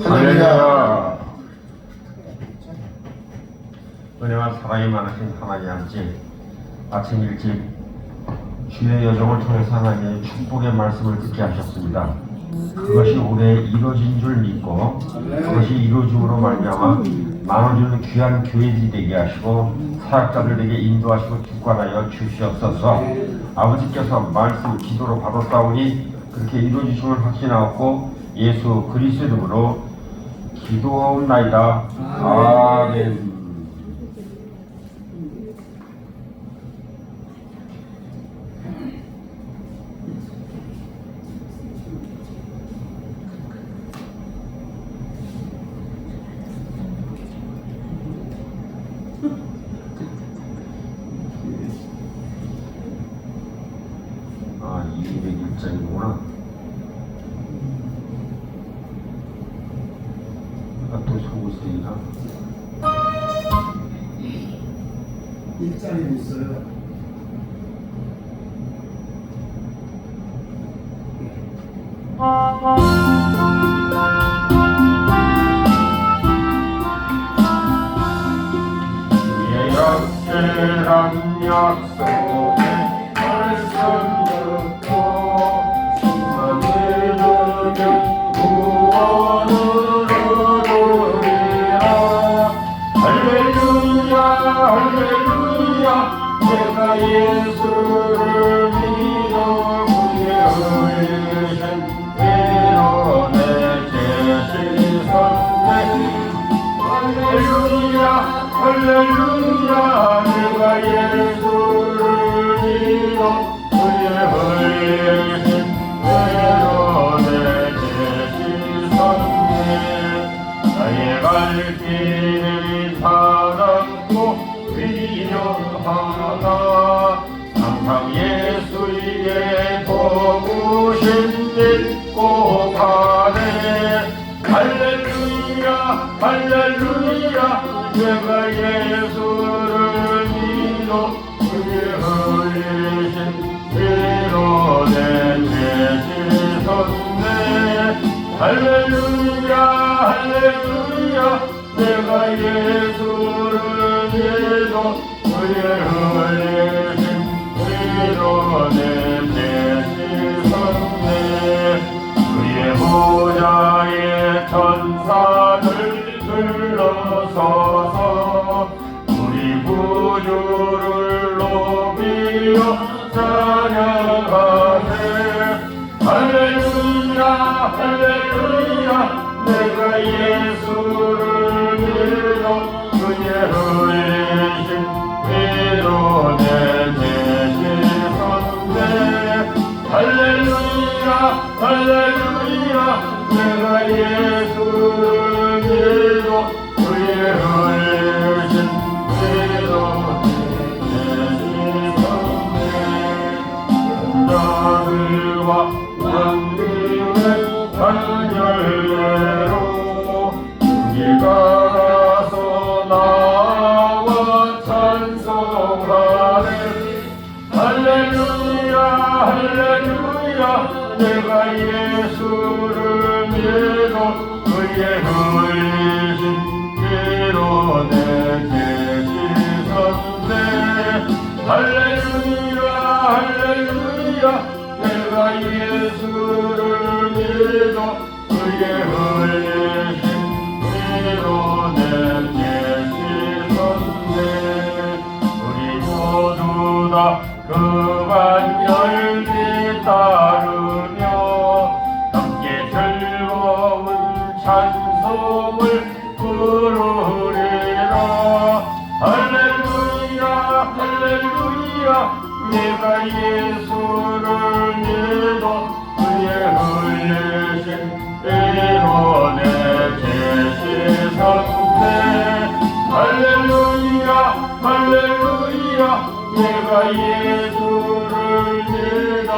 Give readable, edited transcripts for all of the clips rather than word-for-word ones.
할렐루야. 은혜와 사랑이 많으신 하나님 아버지, 아침 일찍 주의 여정을 통해서 하나님의 축복의 말씀을 듣게 하셨습니다. 그것이 올해 이루어진 줄 믿고 그것이 이루어짐으로 말미암아 나눠주는 귀한 교회들이 되게 하시고 사역자들에게 인도하시고 주관하여 주시옵소서. 아버지께서 말씀 기도로 받았사오니 그렇게 이루어지심을 확신하고 예수 그리스도 이름으로 기도하옵나이다. 아멘. 아, 201장이구나. 또 속고 있으니까 1장이 있어요. 주의 역실한 약속의 말씀 듣고 숨만 들으면 구원을 얻으리라. 할렐루야 할렐루야. 내가 예수를 믿어 그의 흘리신 피로 내 죄 씻었네. 할렐루야 할렐루야. 내가 예수를 믿어 그의 흘리신 피로 내 죄 씻었네. 나의 갈 길이 사랑고 위대하다. 항상 예수에게 도구신 믿고 가네. 할렐루야 할렐루야. 내가 예수를 믿어 그의 흘리신 피로 내 죄 씻었네. 할렐루야 할렐루야. 내가 예수를 믿어 그의 흘리신 피로 내 죄 씻었네. 그의 보좌에 천사들 들러서서 우리 구주를 높이어 찬양하세. 할렐루야 할렐루야. 내가 예수를 믿어 그의 흘리신 피로 내 죄 씻었네. 할렐루야 할렐루야. 내가 예수를 믿어 그의 흘리신 피로 내 죄 씻었네. 자들과 왕님의 단열례로 우리가 가서 나와 찬송하네. 할렐루야 할렐루야. 내가 예수를 믿어 그의 흘리신 피로 내 죄 씻었네. 할렐루야 할렐루야. 내가 예수를 믿어 그의 흘리신 피로 내 죄 씻었네. 우리 모두 다 그만 열기 따르며 함께 즐거운 찬송을 부르리라. 할렐루야 할렐루야. 내가 예수를 믿어 그의 흘리신 피로 내 죄 씻었네. 할렐루야 할렐루야. 내가 예수를 믿어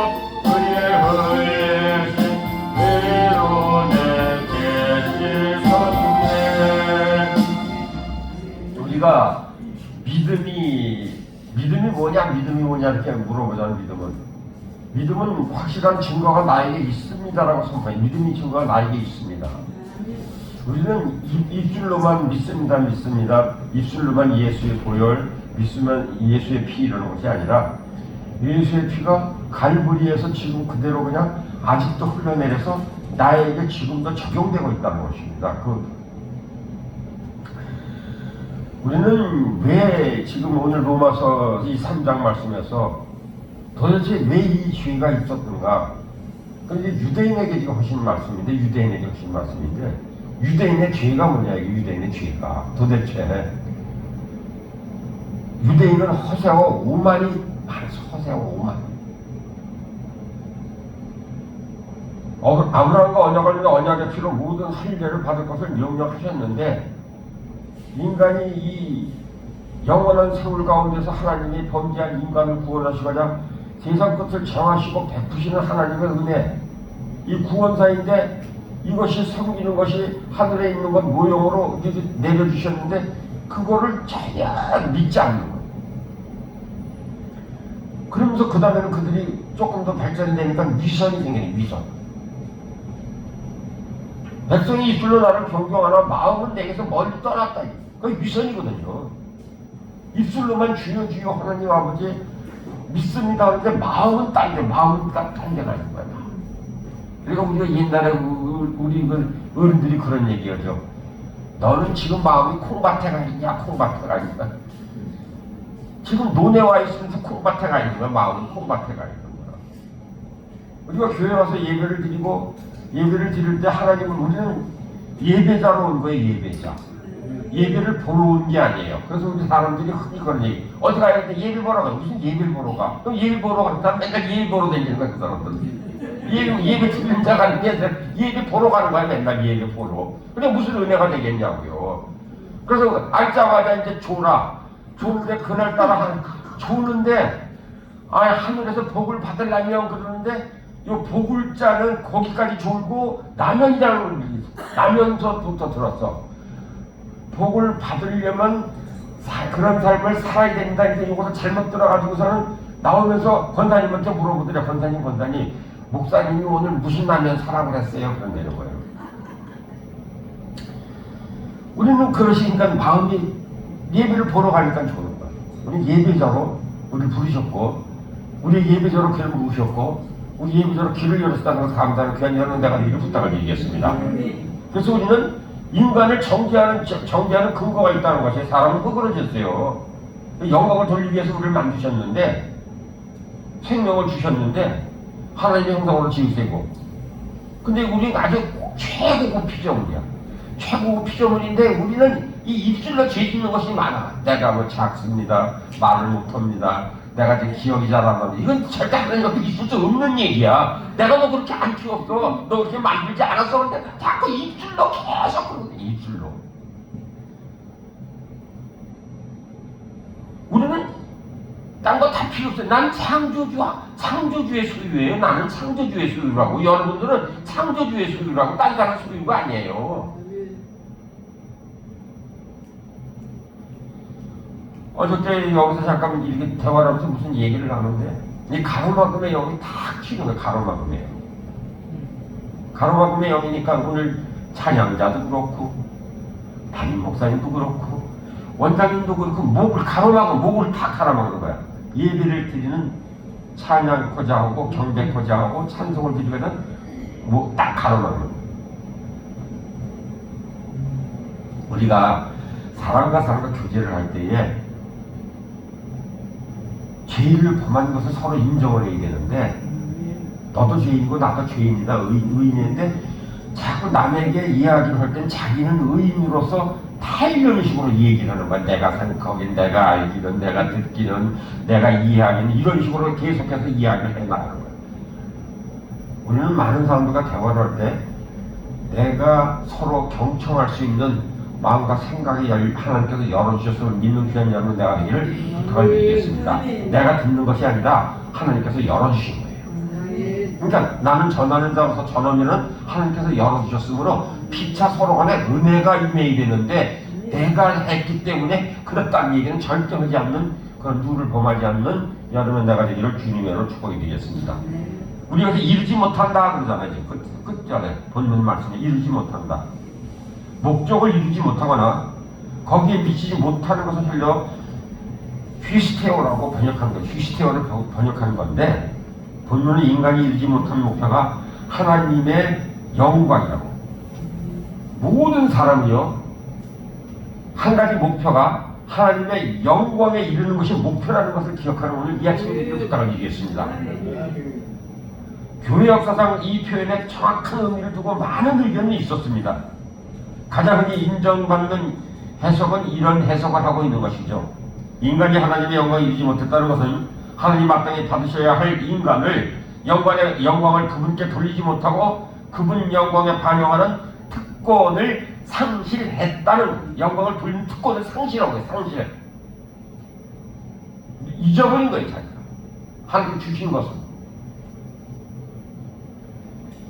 그의 흘리신 피로 내 죄 씻었네. 우리가 믿음이 뭐냐 이렇게 물어보자는 믿음은 확실한 증거가 나에게 있습니다라고 선포해. 믿음이 증거가 나에게 있습니다. 우리는 입술로만 믿습니다, 믿습니다. 입술로만 예수의 보혈, 믿으면 예수의 피 이러는 것이 아니라 예수의 피가 갈보리에서 지금 그대로 그냥 아직도 흘러내려서 나에게 지금도 적용되고 있다는 것입니다. 우리는 왜 지금 오늘 로마서 이 3장 말씀에서 도대체 왜 이 죄가 있었던가? 근데 유대인에게 지금 하신 말씀인데, 유대인에게 하신 말씀인데, 유대인의 죄가 뭐냐, 이게 유대인의 죄가. 도대체. 유대인은 허세와 오만이 많아서 허세와 오만. 아브라함과 언약을 맺어 언약의 피로 모든 할례를 받을 것을 명령하셨는데, 인간이 이 영원한 세월 가운데서 하나님이 범죄한 인간을 구원하시고자 세상 끝을 정하시고 베푸시는 하나님의 은혜, 이 구원사인데 이것이 섬기는 것이 하늘에 있는 것 모형으로 이렇게 내려주셨는데 그거를 전혀 믿지 않는 거예요. 그러면서 그 다음에는 그들이 조금 더 발전이 되니까 위선이 생기네, 위선. 백성이 입술로 나를 경경하나 마음은 내게서 멀리 떠났다. 그게 위선이거든요. 입술로만 주여 주여 하나님 아버지 믿습니다 하는데 마음은 딴 데, 마음은 딴 데가 있는 거야. 그러니까 우리가 옛날에 우리 어른들이 그런 얘기하죠. 너는 지금 마음이 콩밭에 가 있냐, 콩밭에 가 있냐. 지금 논에 와 있으면서 콩밭에 가 있는 거야, 마음은 콩밭에 가 있는 거야. 우리가 교회 와서 예배를 드리고, 예배를 드릴 때 하나님은 우리는 예배자로 온 거예요, 예배자. 예배를 보러 온 게 아니에요. 그래서 우리 사람들이 흔히 그런 얘기. 어디 가야 돼? 예배 보러 가. 무슨 예배를 보러 가? 그럼 예배 보러 가는 사람 맨날 예배 보러 다니는 거야, 그 사람들. 예배 드리는 자가 아닌 게 예배 보러 가는 거야, 맨날 예배 보러. 근데 무슨 은혜가 되겠냐고요. 그래서 알자마자 이제 조라. 조는데 그날따라 조는데 하늘에서 복을 받으려면 그러는데 요 복을 자는 거기까지 졸고 라면이라는 라면서부터 들었어. 복을 받으려면 그런 삶을 살아야 된다. 이제 이것을 잘못 들어가지고서는 나오면서 권사님한테 물어보더래. 권사님, 목사님이 오늘 무슨 라면 사라고 그랬어요? 그런다는 거예요. 우리는 그러시니까 마음이 예배를 보러 가니까 좋은 거예요. 우리 예배자로 우리를 부르셨고, 우리 예배자로 길을 모으셨고, 우리 예배자로 길을 열었다는 것을 감사하는 귀한 여러분 내가 이를 부탁을 드리겠습니다. 그래서 우리는 인간을 정죄하는 근거가 있다는 것이 사람은 그러졌어요. 영광을 돌리기 위해서 우리를 만드셨는데, 생명을 주셨는데, 하나님의 형상으로 지으시고, 근데 우리는 아주 최고급 피조물이야. 최고급 피조물인데 우리는 이 입술로 죄 짓는 것이 많아. 내가 뭐 작습니다. 말을 못합니다. 내가 지금 기억이 잘 안 납니다. 이건 절대 하나님한테 있을 수 없는 얘기야. 내가 너 그렇게 안 키웠어. 너 그렇게 만들지 않았어. 그런데 자꾸 입술로 계속 그러거든. 입술로. 우리는 딴 거 다 필요 없어요. 난 창조주의 소유예요. 나는 창조주의 소유라고. 여러분들은 창조주의 소유라고. 딴 사람 소유가 아니에요. 어저께 여기서 잠깐 이렇게 대화를 하면서 무슨 얘기를 하는데 이 가로막음의 영이 탁 튀는 거예요. 가로막음의 영. 가로막음의 영이니까 오늘 찬양자도 그렇고 담임 목사님도 그렇고 원장님도 그렇고 목을 탁 가로막는 거야. 예배를 드리는 찬양코자 하고 경배코자 하고 찬송을 드리거든 목 딱 가로막는 거야. 우리가 사람과 교제를 할 때에 죄를 범한 것을 서로 인정을 해야 되는데 너도 죄인이고 나도 죄인이다. 의인인데 자꾸 남에게 이야기를 할 땐 자기는 의인으로서 다 이런 식으로 얘기를 하는 거야. 내가 생각하기는, 내가 알기는, 내가 듣기는, 내가 이해하기는 이런 식으로 계속해서 이야기를 해나가는 거야. 우리는 많은 사람들과 대화를 할 때 내가 서로 경청할 수 있는 마음과 생각이 하나님께서 열어주셨음을 믿는 귀한 여러분 내가 되기를 부탁을 드리겠습니다. 내가 듣는 것이 아니라 하나님께서 열어주신 거예요. 그러니까 나는 전하는 자로서 전하면은 하나님께서 열어주셨으므로 피차 서로 간에 은혜가 임해야 되는데 내가 했기 때문에 그렇다는 얘기는 절대 하지 않는 그런 룰을 범하지 않는 여러분 내가 되기를 주님으로 축복해 드리겠습니다. 우리가 이르지 못한다 그러잖아요. 끝전에 본문 말씀에 이르지 못한다. 목적을 이루지 못하거나 거기에 미치지 못하는 것을 흘려 휘스테오라고 번역한 거예요. 휘스테오를 번역한 건데 본문은 인간이 이루지 못한 목표가 하나님의 영광이라고. 모든 사람이요 한 가지 목표가 하나님의 영광에 이르는 것이 목표라는 것을 기억하는 오늘 이 아침에 부탁을 드리겠습니다. 교회 역사상 이 표현에 정확한 의미를 두고 많은 의견이 있었습니다. 가장 흔히 인정받는 해석은 이런 해석을 하고 있는 것이죠. 인간이 하나님의 영광을 이루지 못했다는 것은 하나님 마땅히 받으셔야 할 인간을 영광을 그분께 돌리지 못하고 그분 영광에 반영하는 특권을 상실했다는, 영광을 돌리는 특권을 상실하고 있어요. 상실. 잊어버린 거예요. 자기가 하나님 주신 것은.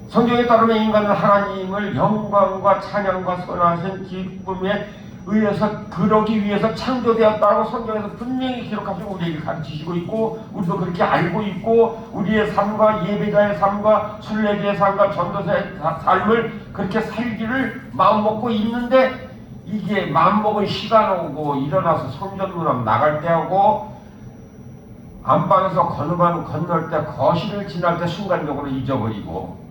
성경에 따르면 인간은 하나님을 영광과 찬양과 선하신 기쁨에 의해서 그러기 위해서 창조되었다고 성경에서 분명히 기록하시고 우리에게 가르치시고 있고, 우리도 그렇게 알고 있고, 우리의 삶과 예배자의 삶과 순례자의 삶과 전도자의 삶을 그렇게 살기를 마음먹고 있는데, 이게 마음먹은 시간 오고 일어나서 성전 문 앞 나갈 때하고 안방에서 건널 때, 거실을 지날 때 순간적으로 잊어버리고,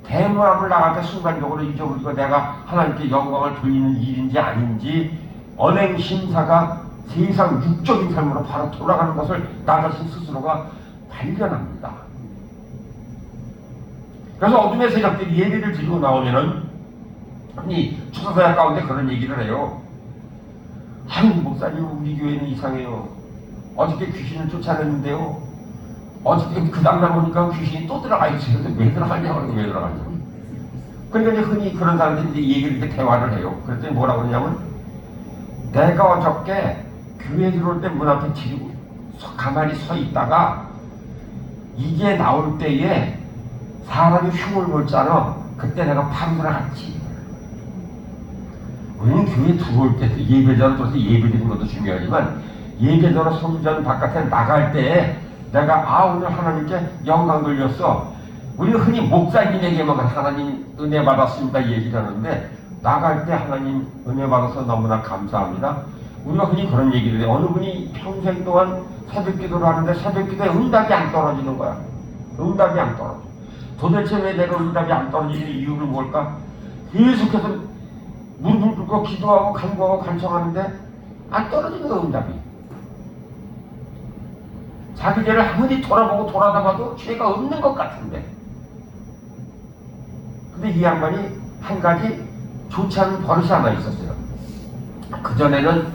대문 앞을 나갈 때 순간적으로 잊어버리고 내가 하나님께 영광을 돌리는 일인지 아닌지 언행 심사가 세상 육적인 삶으로 바로 돌아가는 것을 나 자신 스스로가 발견합니다. 그래서 어둠의 세력들이 예배를 드리고 나오면은 아니 추사사역 가운데 그런 얘기를 해요. 아유 목사님 우리 교회는 이상해요. 어저께 귀신을 쫓아냈는데요. 어저께 그 다음날 보니까 귀신이 또 들어가 있어요. 왜 들어가냐고, 왜 들어가냐고. 그러니까 이제 흔히 그런 사람들이 이제 얘기를 이렇게 대화를 해요. 그랬더니 뭐라고 그러냐면, 내가 어저께 교회 들어올 때 문 앞에 지르고 가만히 서 있다가 이게 나올 때에 사람이 흉을 몰잖아. 그때 내가 바로 들어갔지. 우리는 교회 들어올 때 예배자로 들어서 예배드리는 것도 중요하지만 예배자로 성전 바깥에 나갈 때에 내가 오늘 하나님께 영광 돌렸어. 우리는 흔히 목사님에게만 하나님 은혜 받았습니다 얘기를 하는데, 나갈 때 하나님 은혜 받아서 너무나 감사합니다. 우리가 흔히 그런 얘기를 해요. 어느 분이 평생 동안 새벽 기도를 하는데 새벽 기도에 응답이 안 떨어지는 거야. 응답이 안 떨어져. 도대체 왜 내가 응답이 안 떨어지는 이유는 뭘까? 계속해서 무릎을 꿇고 기도하고 간구하고 간청하는데 안 떨어지는 거야, 응답이. 자기 죄를 아무리 돌아보고 돌아다봐도 죄가 없는 것 같은데. 근데 이 양반이 한 가지 좋지 않은 버릇이 하나 있었어요. 그전에는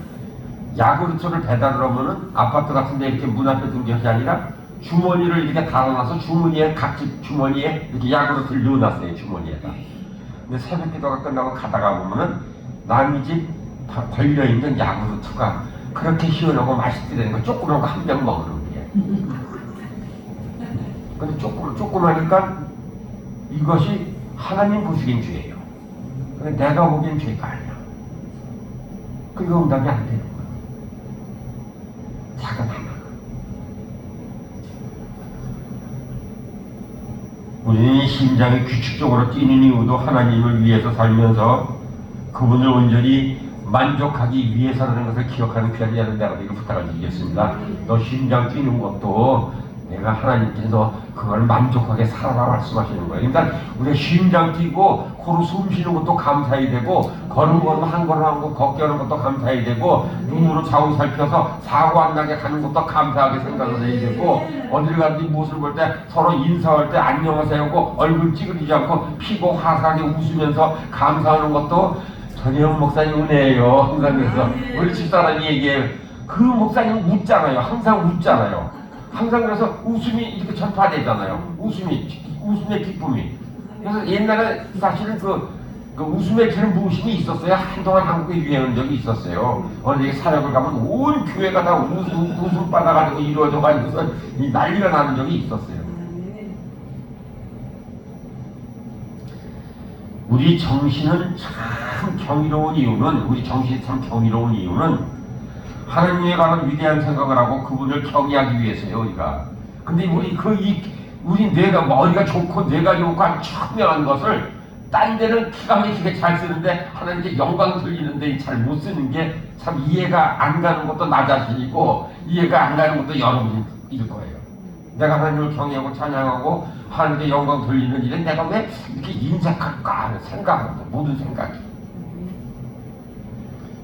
야구르트를 배달을 하면은 아파트 같은 데 이렇게 문 앞에 둔 것이 아니라 주머니를 이렇게 달아놔서 주머니에, 각집 주머니에 이렇게 야구르트를 넣어놨어요, 주머니에다. 근데 새벽 기도가 끝나고 가다가 보면은 남의 집 걸려있는 야구르트가 그렇게 시원하고 맛있더라는 거 조그만 거 한 병 먹는. 근데 조그마니까 이것이 하나님 보시기엔 죄예요. 근데 내가 보기엔 죄가 아니야. 그러니까 응답이 안 되는 거야. 작은 하나. 우리는 심장이 규칙적으로 뛰는 이유도 하나님을 위해서 살면서 그분을 온전히 만족하기 위해서라는 것을 기억하는 귀한 자는 내가 이거 부탁을 드리겠습니다. 너 심장 뛰는 것도 내가 하나님께서 너 그걸 만족하게 살아라 말씀하시는 거예요. 그러니까 우리가 심장 뛰고 코로 숨 쉬는 것도 감사해야 되고, 걸은 것도 한 걸음 한 거 걷게 하는 것도 감사해야 되고, 눈으로 좌우 살펴서 사고 안 나게 가는 것도 감사하게 생각을 해야 되고, 어딜 가든지 무엇을 볼 때 서로 인사할 때 안녕하세요 하고 얼굴 찌그리지 않고 피고 화사하게 웃으면서 감사하는 것도 전혜영 목사님 은혜예요. 항상 그래서 우리 집사람이 얘기해요. 그 목사님은 웃잖아요. 항상 웃잖아요. 항상 그래서 웃음이 이렇게 전파되잖아요. 웃음의 기쁨이. 그래서 옛날에 사실은 그 웃음의 기름 부으심이 있었어요. 한동안 한국에 유행한 적이 있었어요. 어디 사역을 가면 온 교회가 다 웃음 받아가지고 이루어져가지고서 난리가 나는 적이 있었어요. 우리 정신은 참 경이로운 이유는, 우리 정신이 참 경이로운 이유는 하나님에 관한 위대한 생각을 하고 그분을 경외하기 위해서요, 우리가. 근데 우리 뇌가, 머리가 좋고 뇌가 좋고 아주 청명한 것을 딴 데는 기가 막히게 잘 쓰는데 하나님께 영광 돌리는데 잘 못 쓰는 게 참 이해가 안 가는 것도 나 자신이고 이해가 안 가는 것도 여러분일 거예요. 내가 하나님을 경외하고 찬양하고 하나님께 영광 돌리는 일에 내가 왜 이렇게 인색할까 하는 생각합니다. 모든 생각이.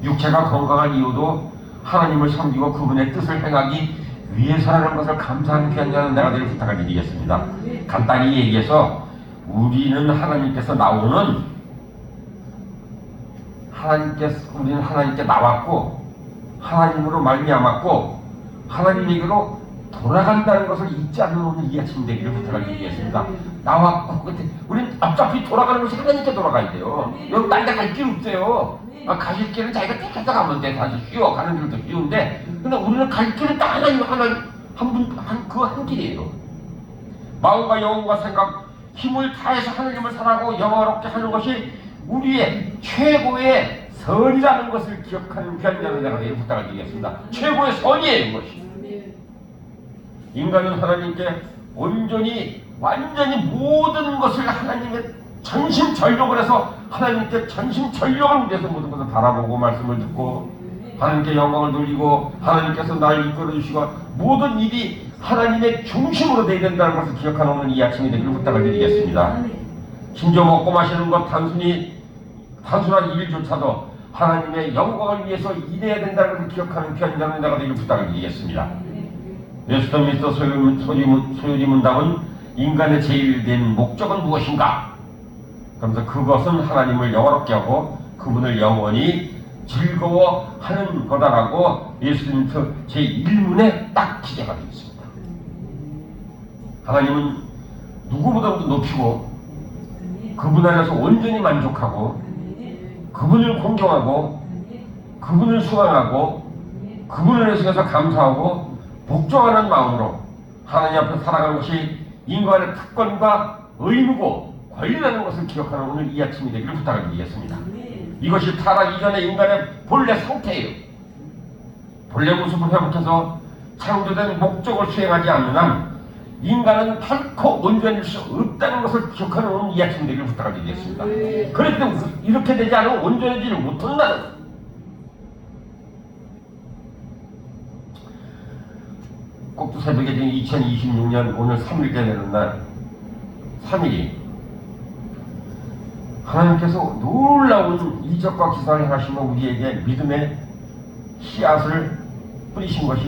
육체가 건강한 이유도 하나님을 섬기고 그분의 뜻을 행하기 위해서라는 것을 감사하는 귀한 내가 늘 부탁을 드리겠습니다. 간단히 얘기해서 우리는 하나님께서 나오는 우리는 하나님께 나왔고 하나님으로 말미암았고 하나님에게로 돌아간다는 것을 잊지 않는 오늘 이 아침 되기를 부탁을 드리겠습니다. 나왔고 근데 우리는 어차피 돌아가는 것이 하나님께 돌아가야 돼요. 여러분 딴 데 갈 길 없어요. 가실 길은 자기가 택해서 가면 돼. 사실 쉬워. 가는 길도 쉬운데 근데 우리는 갈 길은 딱 하나님 한 길이에요. 마음과 영혼과 생각 힘을 다해서 하나님을 사랑하고 영화롭게 하는 것이 우리의 최고의 선이라는 것을 기억하는 귀한 내가 부탁을 드리겠습니다. 최고의 선이에요. 이것이. 인간은 하나님께 완전히 모든 것을 하나님의 전심전력을 해서 하나님께 전심전력을 위해서 모든 것을 바라보고 말씀을 듣고 하나님께 영광을 돌리고 하나님께서 나를 이끌어주시고 모든 일이 하나님의 중심으로 되어야 된다는 것을 기억하는 이 아침이 되기를 부탁을 드리겠습니다. 심지어 먹고 마시는 것 단순한 일조차도 하나님의 영광을 위해서 일해야 된다는 것을 기억하는 귀한 자는 내가 되기를 부탁을 드리겠습니다. 웨스터민스터 소유리 문답은 인간의 제일된 목적은 무엇인가? 그러면서 그것은 하나님을 영화롭게 하고 그분을 영원히 즐거워하는 거다라고 예수님께서 제1문에 딱 기재가 되어 있습니다. 하나님은 누구보다도 높이고 그분 안에서 온전히 만족하고 그분을 공경하고 그분을 수강하고 그분을 위해서 감사하고 복종하는 마음으로 하나님 앞에 살아가는 것이 인간의 특권과 의무고 권리라는 것을 기억하는 오늘 이 아침이 되기를 부탁을 드리겠습니다. 이것이 타락 이전의 인간의 본래 상태예요. 본래 모습을 회복해서 창조된 목적을 수행하지 않는 한 인간은 결코 온전일 수 없다는 것을 기억하는 오늘 이 아침이 되기를 부탁을 드리겠습니다. 그렇기 때문에 이렇게 되지 않으면 온전해지를 못한다는 꼭두 새벽에 지금 2026년 오늘 3일째 되는 날 3일이 하나님께서 놀라운 이적과 기사를 행하시며 우리에게 믿음의 씨앗을 뿌리신 것이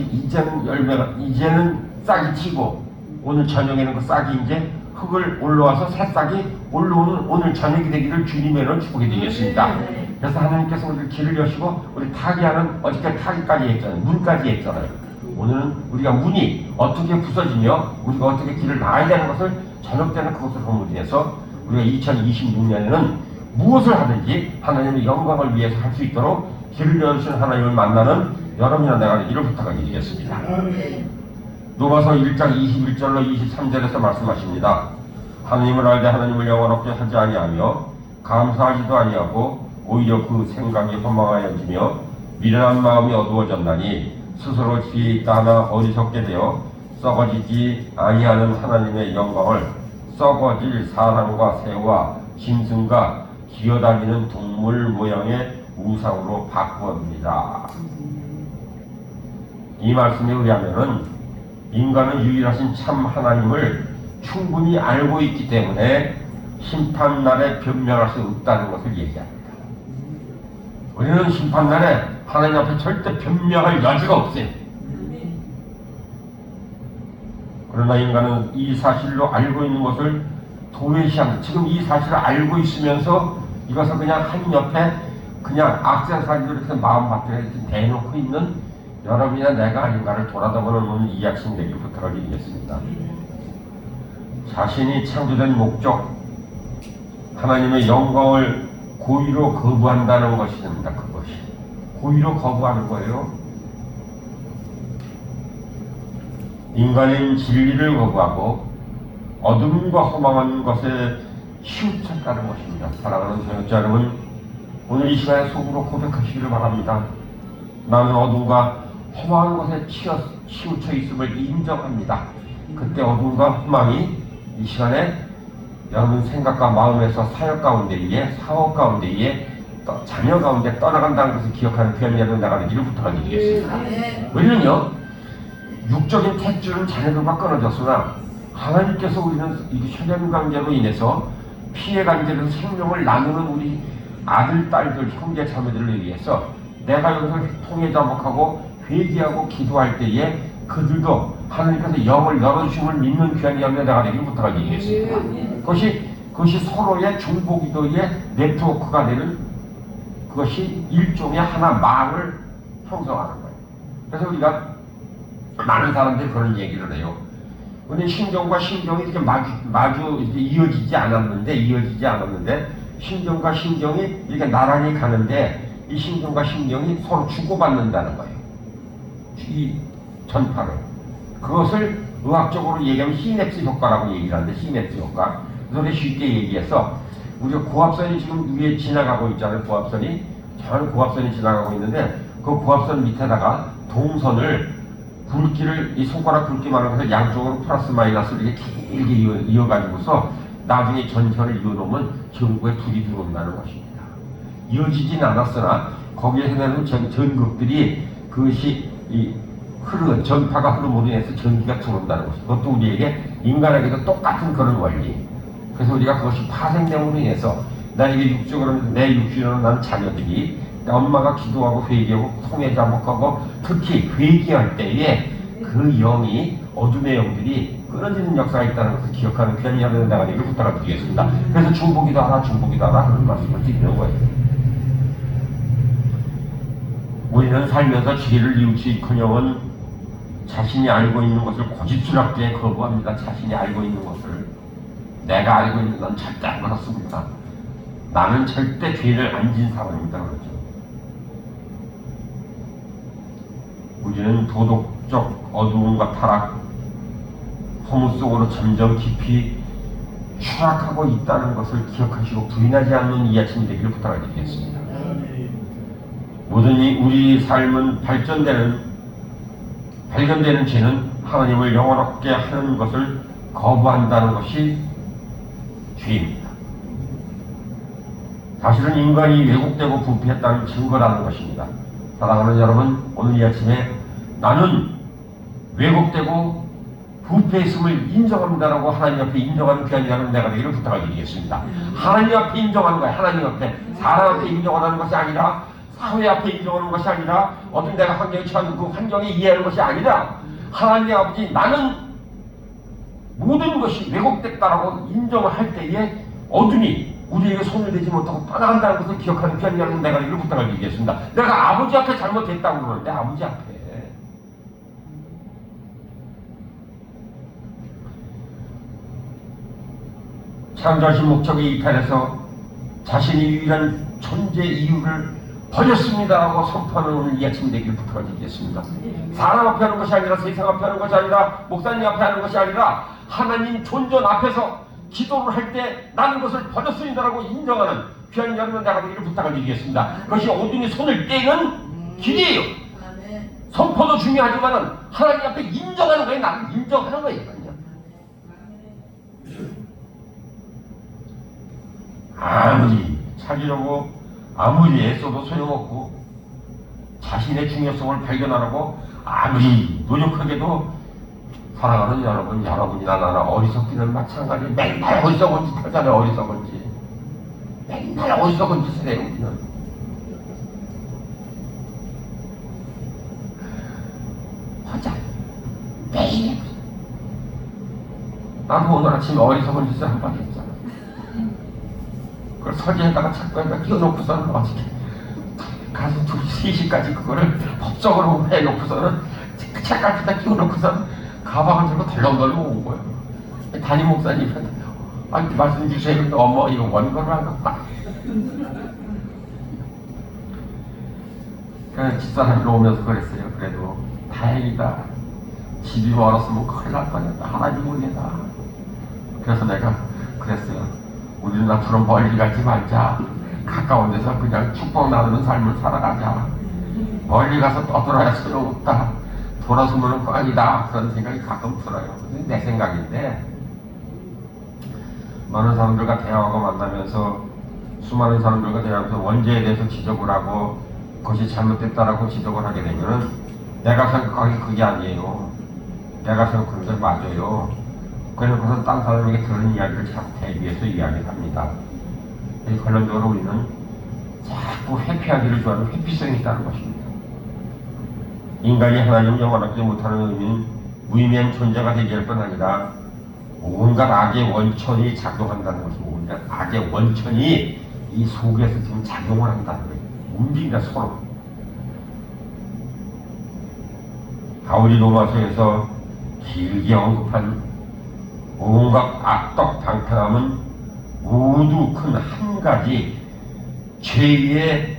이제는 싹이 튀고 오늘 저녁에는 그 싹이 이제 흙을 올라와서 새싹이 올라오는 오늘 저녁이 되기를 주님에는 축복해 드리겠습니다. 그래서 하나님께서 우리 길을 여시고 우리 타기하는 어저께 타기까지 했잖아요. 문까지 했잖아요. 오늘은 우리가 문이 어떻게 부서지며 우리가 어떻게 길을 나가야 되는 것을 저녁 때는 그것을 허물해서 우리가 2026년에는 무엇을 하든지 하나님의 영광을 위해서 할 수 있도록 길을 여시는 하나님을 만나는 여러분이나 내가 되기를 부탁을 드리겠습니다. 로마서 1장 21절로 23절에서 말씀하십니다. 하나님을 알되 하나님을 영원롭게 하지 아니하며 감사하지도 아니하고 오히려 그 생각이 허망하여지며 미련한 마음이 어두워졌나니 스스로 지혜 있다 하나 어리석게 되어 썩어지지 아니하는 하나님의 영광을 썩어질 사람과 새와 짐승과 기어다니는 동물 모양의 우상으로 바꾸었습니다. 이 말씀에 의하면은 인간은 유일하신 참 하나님을 충분히 알고 있기 때문에 심판날에 변명할 수 없다는 것을 얘기합니다. 우리는 심판날에 하나님 앞에 절대 변명할 여지가 없어요. 그러나 인간은 이 사실로 알고 있는 것을 도외시합니다. 지금 이 사실을 알고 있으면서 이것을 그냥 한 옆에 그냥 악세사리로 이렇게 마음밭에 이렇게 대놓고 있는 여러분이나 내가 아닌가를 돌아다보는 이 아침 되기를 부탁을 드리겠습니다. 자신이 창조된 목적, 하나님의 영광을 고의로 거부한다는 것이 됩니다. 그것이 고의로 거부하는 거예요. 인간인 진리를 거부하고 어둠과 허망한 것에 치우쳤다는 것입니다. 사랑하는 성역자 여러분, 오늘 이 시간에 속으로 고백하시기를 바랍니다. 나는 어둠과 허망한 것에 치우쳐 있음을 인정합니다. 그때 어둠과 허망이 이 시간에 여러분 생각과 마음에서 사역 가운데에, 사업 가운데에, 자녀 가운데 떠나간다는 것을 기억하는 귀한 여러분 나가 되기를 부탁드리겠습니다. 왜냐면요, 육적인 탯줄은 자녀들과 끊어졌으나 하나님께서 우리는 이 혈연 관계로 인해서 피해 관계로 생명을 나누는 우리 아들, 딸들, 형제, 자매들을 위해서 내가 여기서 통해 자복하고 회개하고 기도할 때에 그들도 하나님께서 영을 열어주심을 믿는 귀한 여러분의 나가 되기를 부탁드리겠습니다. 그것이 서로의 중보기도의 네트워크가 되는, 그것이 일종의 하나 망을 형성하는 거예요. 그래서 우리가 많은 사람들이 그런 얘기를 해요. 근데 신경과 신경이 이렇게 마주 이렇게 이어지지 않았는데 신경과 신경이 이렇게 나란히 가는데 이 신경과 신경이 서로 주고받는다는 거예요. 이 전파를. 그것을 의학적으로 얘기하면 시냅스 효과라고 얘기를 하는데, 시냅스 효과. 그래서 쉽게 얘기해서 우리가 고압선이 지금 위에 지나가고 있잖아요. 고압선이. 저는 고압선이 지나가고 있는데 그 고압선 밑에다가 동선을 굵기를, 이 손가락 굵기만한 것을 양쪽으로 플러스 마이너스를 이렇게 길게 이어가지고서 나중에 전선을 이어놓으면 전구에 불이 들어온다는 것입니다. 이어지진 않았으나 거기에 해당하는 전극들이 그것이 전파가 흐름으로 인해서 전기가 들어온다는 것이죠. 그것도 우리에게 인간에게도 똑같은 그런 원리. 그래서 우리가 그것이 파생됨으로 인해서 나에게 육적으로, 내 육신으로 난 자녀들이 엄마가 기도하고 회개하고 통해 자복하고 특히 회개할 때에 그 영이, 어둠의 영들이 끊어지는 역사가 있다는 것을 기억하는 귀한 여러분의 나가 되기를 부탁드리겠습니다. 그래서 중보기도 하라 하는 말씀을 드리는 거예요. 우리는 살면서 지혜를 이웃이커녕은 자신이 알고 있는 것을 고집스럽게 거부합니다. 자신이 알고 있는 것을. 내가 알고 있는 건 절대 안 그렇습니다. 나는 절대 죄를 안 진 사람입니다. 그렇죠. 우리는 도덕적 어두움과 타락, 허무 속으로 점점 깊이 추락하고 있다는 것을 기억하시고 부인하지 않는 이 아침이 되기를 부탁드리겠습니다. 모든 우리 삶은 발견되는 죄는 하나님을 영원하게 하는 것을 거부한다는 것이 죄입니다. 사실은 인간이 왜곡되고 부패했다는 증거라는 것입니다. 사랑하는 여러분, 오늘 이 아침에 나는 왜곡되고 부패했음을 인정합니다라고 하나님 앞에 인정하는 귀한 여러분 내가 되기를 부탁드리겠습니다. 하나님 앞에 인정하는 거예요. 하나님 앞에. 사람 앞에 인정하는 것이 아니라, 사회 앞에 인정하는 것이 아니라, 어떤 내가 환경에 처한 그 환경에 이해하는 것이 아니라, 하나님 아버지, 나는 모든 것이 왜곡됐다라고 인정을 할 때에 어둠이 우리에게 손을 대지 못하고 떠나간다는 것을 기억하는 귀한 여러분 내가 이를 부탁드리겠습니다. 내가 아버지 앞에 잘못했다고 그러는데, 아버지 앞에 창조하신 목적의 이탈에서 자신이 유일한 존재 이유를 버렸습니다라고 선포하는 오늘 이 아침 되기를 부탁드리겠습니다. 사람 앞에 하는 것이 아니라, 세상 앞에 하는 것이 아니라, 목사님 앞에 하는 것이 아니라, 하나님 존전 앞에서 기도를 할 때 나는 것을 버렸습니다라고 인정하는 귀한 여러분 나가 되기를 부탁드리겠습니다. 그것이 어둠이 손을 떼는 길이에요. 선포도 중요하지만은 하나님 앞에 인정하는 거예요. 나는 인정하는 거예요. 그냥. 아무리 찾으려고 아무리 애써도 소용없고, 자신의 중요성을 발견하라고 아무리 노력하게도, 사랑하는 여러분, 여러분이나 나나 어리석기는 마찬가지. 맨날 어리석은 짓 하잖아요. 어리석은 짓. 맨날 어리석은 짓을 해요. 우리는. 하자. 매일. 나도 오늘 아침에 어리석은 짓을 한 번 했잖아. 그걸 서재에다가 책가에다 끼워놓고서는 어떻게 가서 2시, 3시까지 그거를 법적으로 해놓고서는 책가에다 끼워놓고서는 가방을 들고 덜렁덜렁 온 거예요. 담임 목사님한테 말씀 주세요. 근데 어머 이거 원고를 한 것 봐. 그래서 집사람이 오면서 그랬어요. 그래도 다행이다. 집이 멀었으면 큰일 날 뻔했다. 하나님 은혜다. 그래서 내가 그랬어요. 우리는 앞으로 멀리 가지 말자. 가까운 데서 그냥 축복 나누는 삶을 살아가자. 멀리 가서 떠돌아야 소용없다. 돌아서면 꽝이다. 그런 생각이 가끔 들어요. 내 생각인데, 많은 사람들과 대화하고 만나면서 수많은 사람들과 대화하면서 원죄에 대해서 지적을 하고 그것이 잘못됐다라고 지적을 하게 되면은 내가 생각하기 그게 아니에요. 내가 생각하는 게 맞아요. 그래서 딴 사람에게 들은 이야기를 자꾸 대비해서 이야기를 합니다. 결론적으로 우리는 자꾸 회피하기를 좋아하는 회피성이 있다는 것입니다. 인간이 하나님을 영원하지 못하는 의미는 무의미한 존재가 되기일 뿐 아니라 온갖 악의 원천이 작용한다는 것이고, 온갖 악의 원천이 이 속에서 지금 작용을 한다는 거예요. 움직인다, 서로. 바울이 로마서에서 길게 언급한 온갖 악덕 방탕함은 모두 큰 한 가지 죄에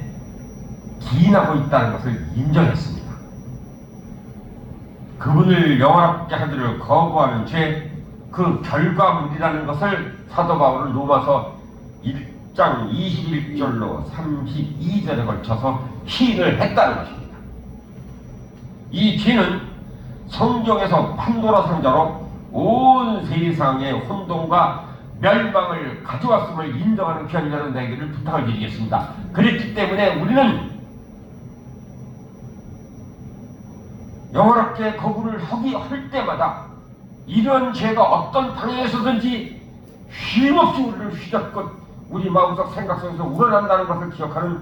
기인하고 있다는 것을 인정했습니다. 그분을 영원하게 하기를 거부하는 죄, 그 결과물이라는 것을 사도 바울은 로마서 1장 21절로 32절에 걸쳐서 시인을 했다는 것입니다. 이 죄는 성경에서 판도라 상자로 온 세상의 혼돈과 멸망을 가져왔음을 인정하는 귀한 내기를 부탁을 드리겠습니다. 그렇기 때문에 우리는 영원하게 거부를 할 때마다 이런 죄가 어떤 방향에서든지 쉼없이 우리를 휘젓고 우리 마음속 생각 속에서 우러난다는 것을 기억하는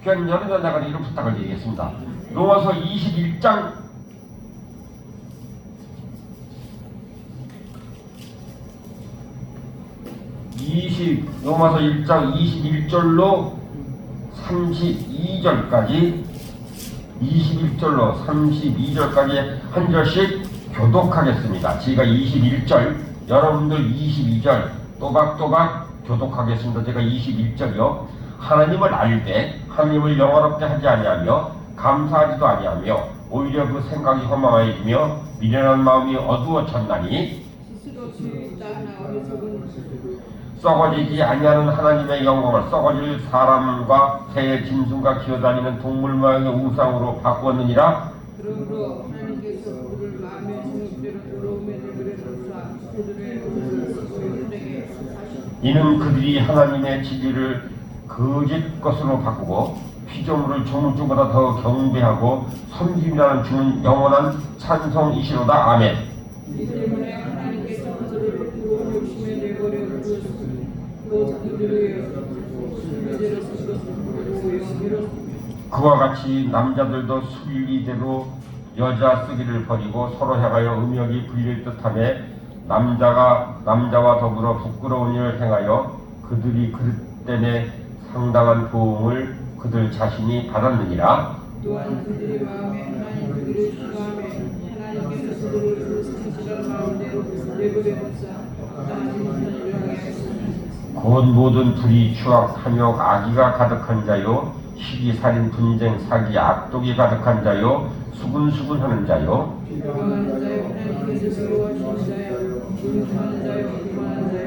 귀한 여러분 나가 되기를 부탁을 드리겠습니다. 로마서 21장 로마서 1장 21절로 32절까지 21절로 32절까지 한 절씩 교독하겠습니다. 제가 21절, 여러분들 22절 또박또박 교독하겠습니다. 제가 21절이요. 하나님을 알되 하나님을 영원롭게 하지 아니하며 감사하지도 아니하며 오히려 그 생각이 허망해지며 미련한 마음이 어두워졌나니 썩어지지 아니하는 하나님의 영광을 썩어질 사람과 새의 짐승과 기어다니는 동물 모양의 우상으로 바꾸었느니라. 그러므로 하나님께서 그를 마음의 생각대로 더러움에 내버려두사 그들의 것을 내게 하시니 이는 그들이 하나님의 진리를 거짓 것으로 바꾸고 피조물을 조물주보다 더 경배하고 섬김이라는 주는 영원한 찬송이시로다. 아멘. 이 때문에 하나님께서 그들을 부러운 욕심에 내버려 두었으니 또 그들의 순리대로 쓴 것을 부러워요. 그와 같이 남자들도 순리대로 여자 쓰기를 버리고 서로 향하여 음욕이 불릴 듯하며 남자와 더불어 부끄러운 일을 행하여 그들이 그릇됨에 상당한 도움을 그들 자신이 받았느니라. 또한 그들의 마음에 하나님 그들을 싫어하며 하나님께서 그들을 그 성실한 마음대로 내버려 두사 나아진 하나님을 향하여 곧 모든 불의, 추악, 탐욕, 악의가 가득한 자요, 시기, 살인, 분쟁, 사기, 악독이 가득한 자요, 수군수군하는 자요, 비방하는 자요, 하나님께서 미워하시는 자요, 분노하는 자요, 교만한 자요,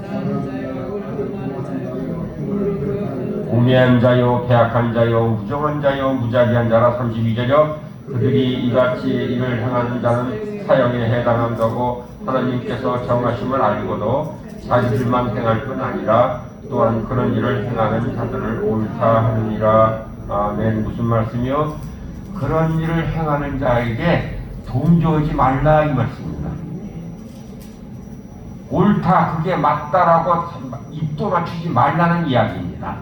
자랑하는 자요, 악을 교만하는 자요, 물을 거역하는 자요, 우매한 자요, 배악한 자요, 무정한 자요, 무자비한 자라. 32절여. 그들이 이같이 일을 행하는 자는 사형에 해당한다고 하나님께서 정하심을 알고도 자기들만 행할 뿐 아니라 또한 그런 일을 행하는 자들을 옳다 하느니라. 아멘. 무슨 말씀이요? 그런 일을 행하는 자에게 동조하지 말라 이 말씀입니다. 옳다, 그게 맞다라고 입도 맞추지 말라는 이야기입니다.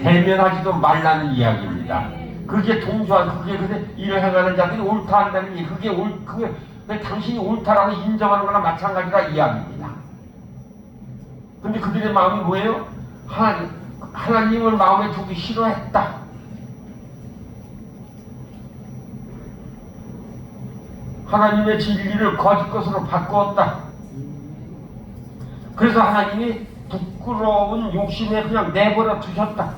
대면하지도 말라는 이야기입니다. 그게 동조한, 그게 일을 행하는 자들이 옳다 한다는 얘기, 그게 당신이 옳다라고 인정하는 거나 마찬가지라 이야기입니다. 근데 그들의 마음이 뭐예요? 하나님을 마음에 두기 싫어했다. 하나님의 진리를 거짓 것으로 바꾸었다. 그래서 하나님이 부끄러운 욕심에 그냥 내버려 두셨다.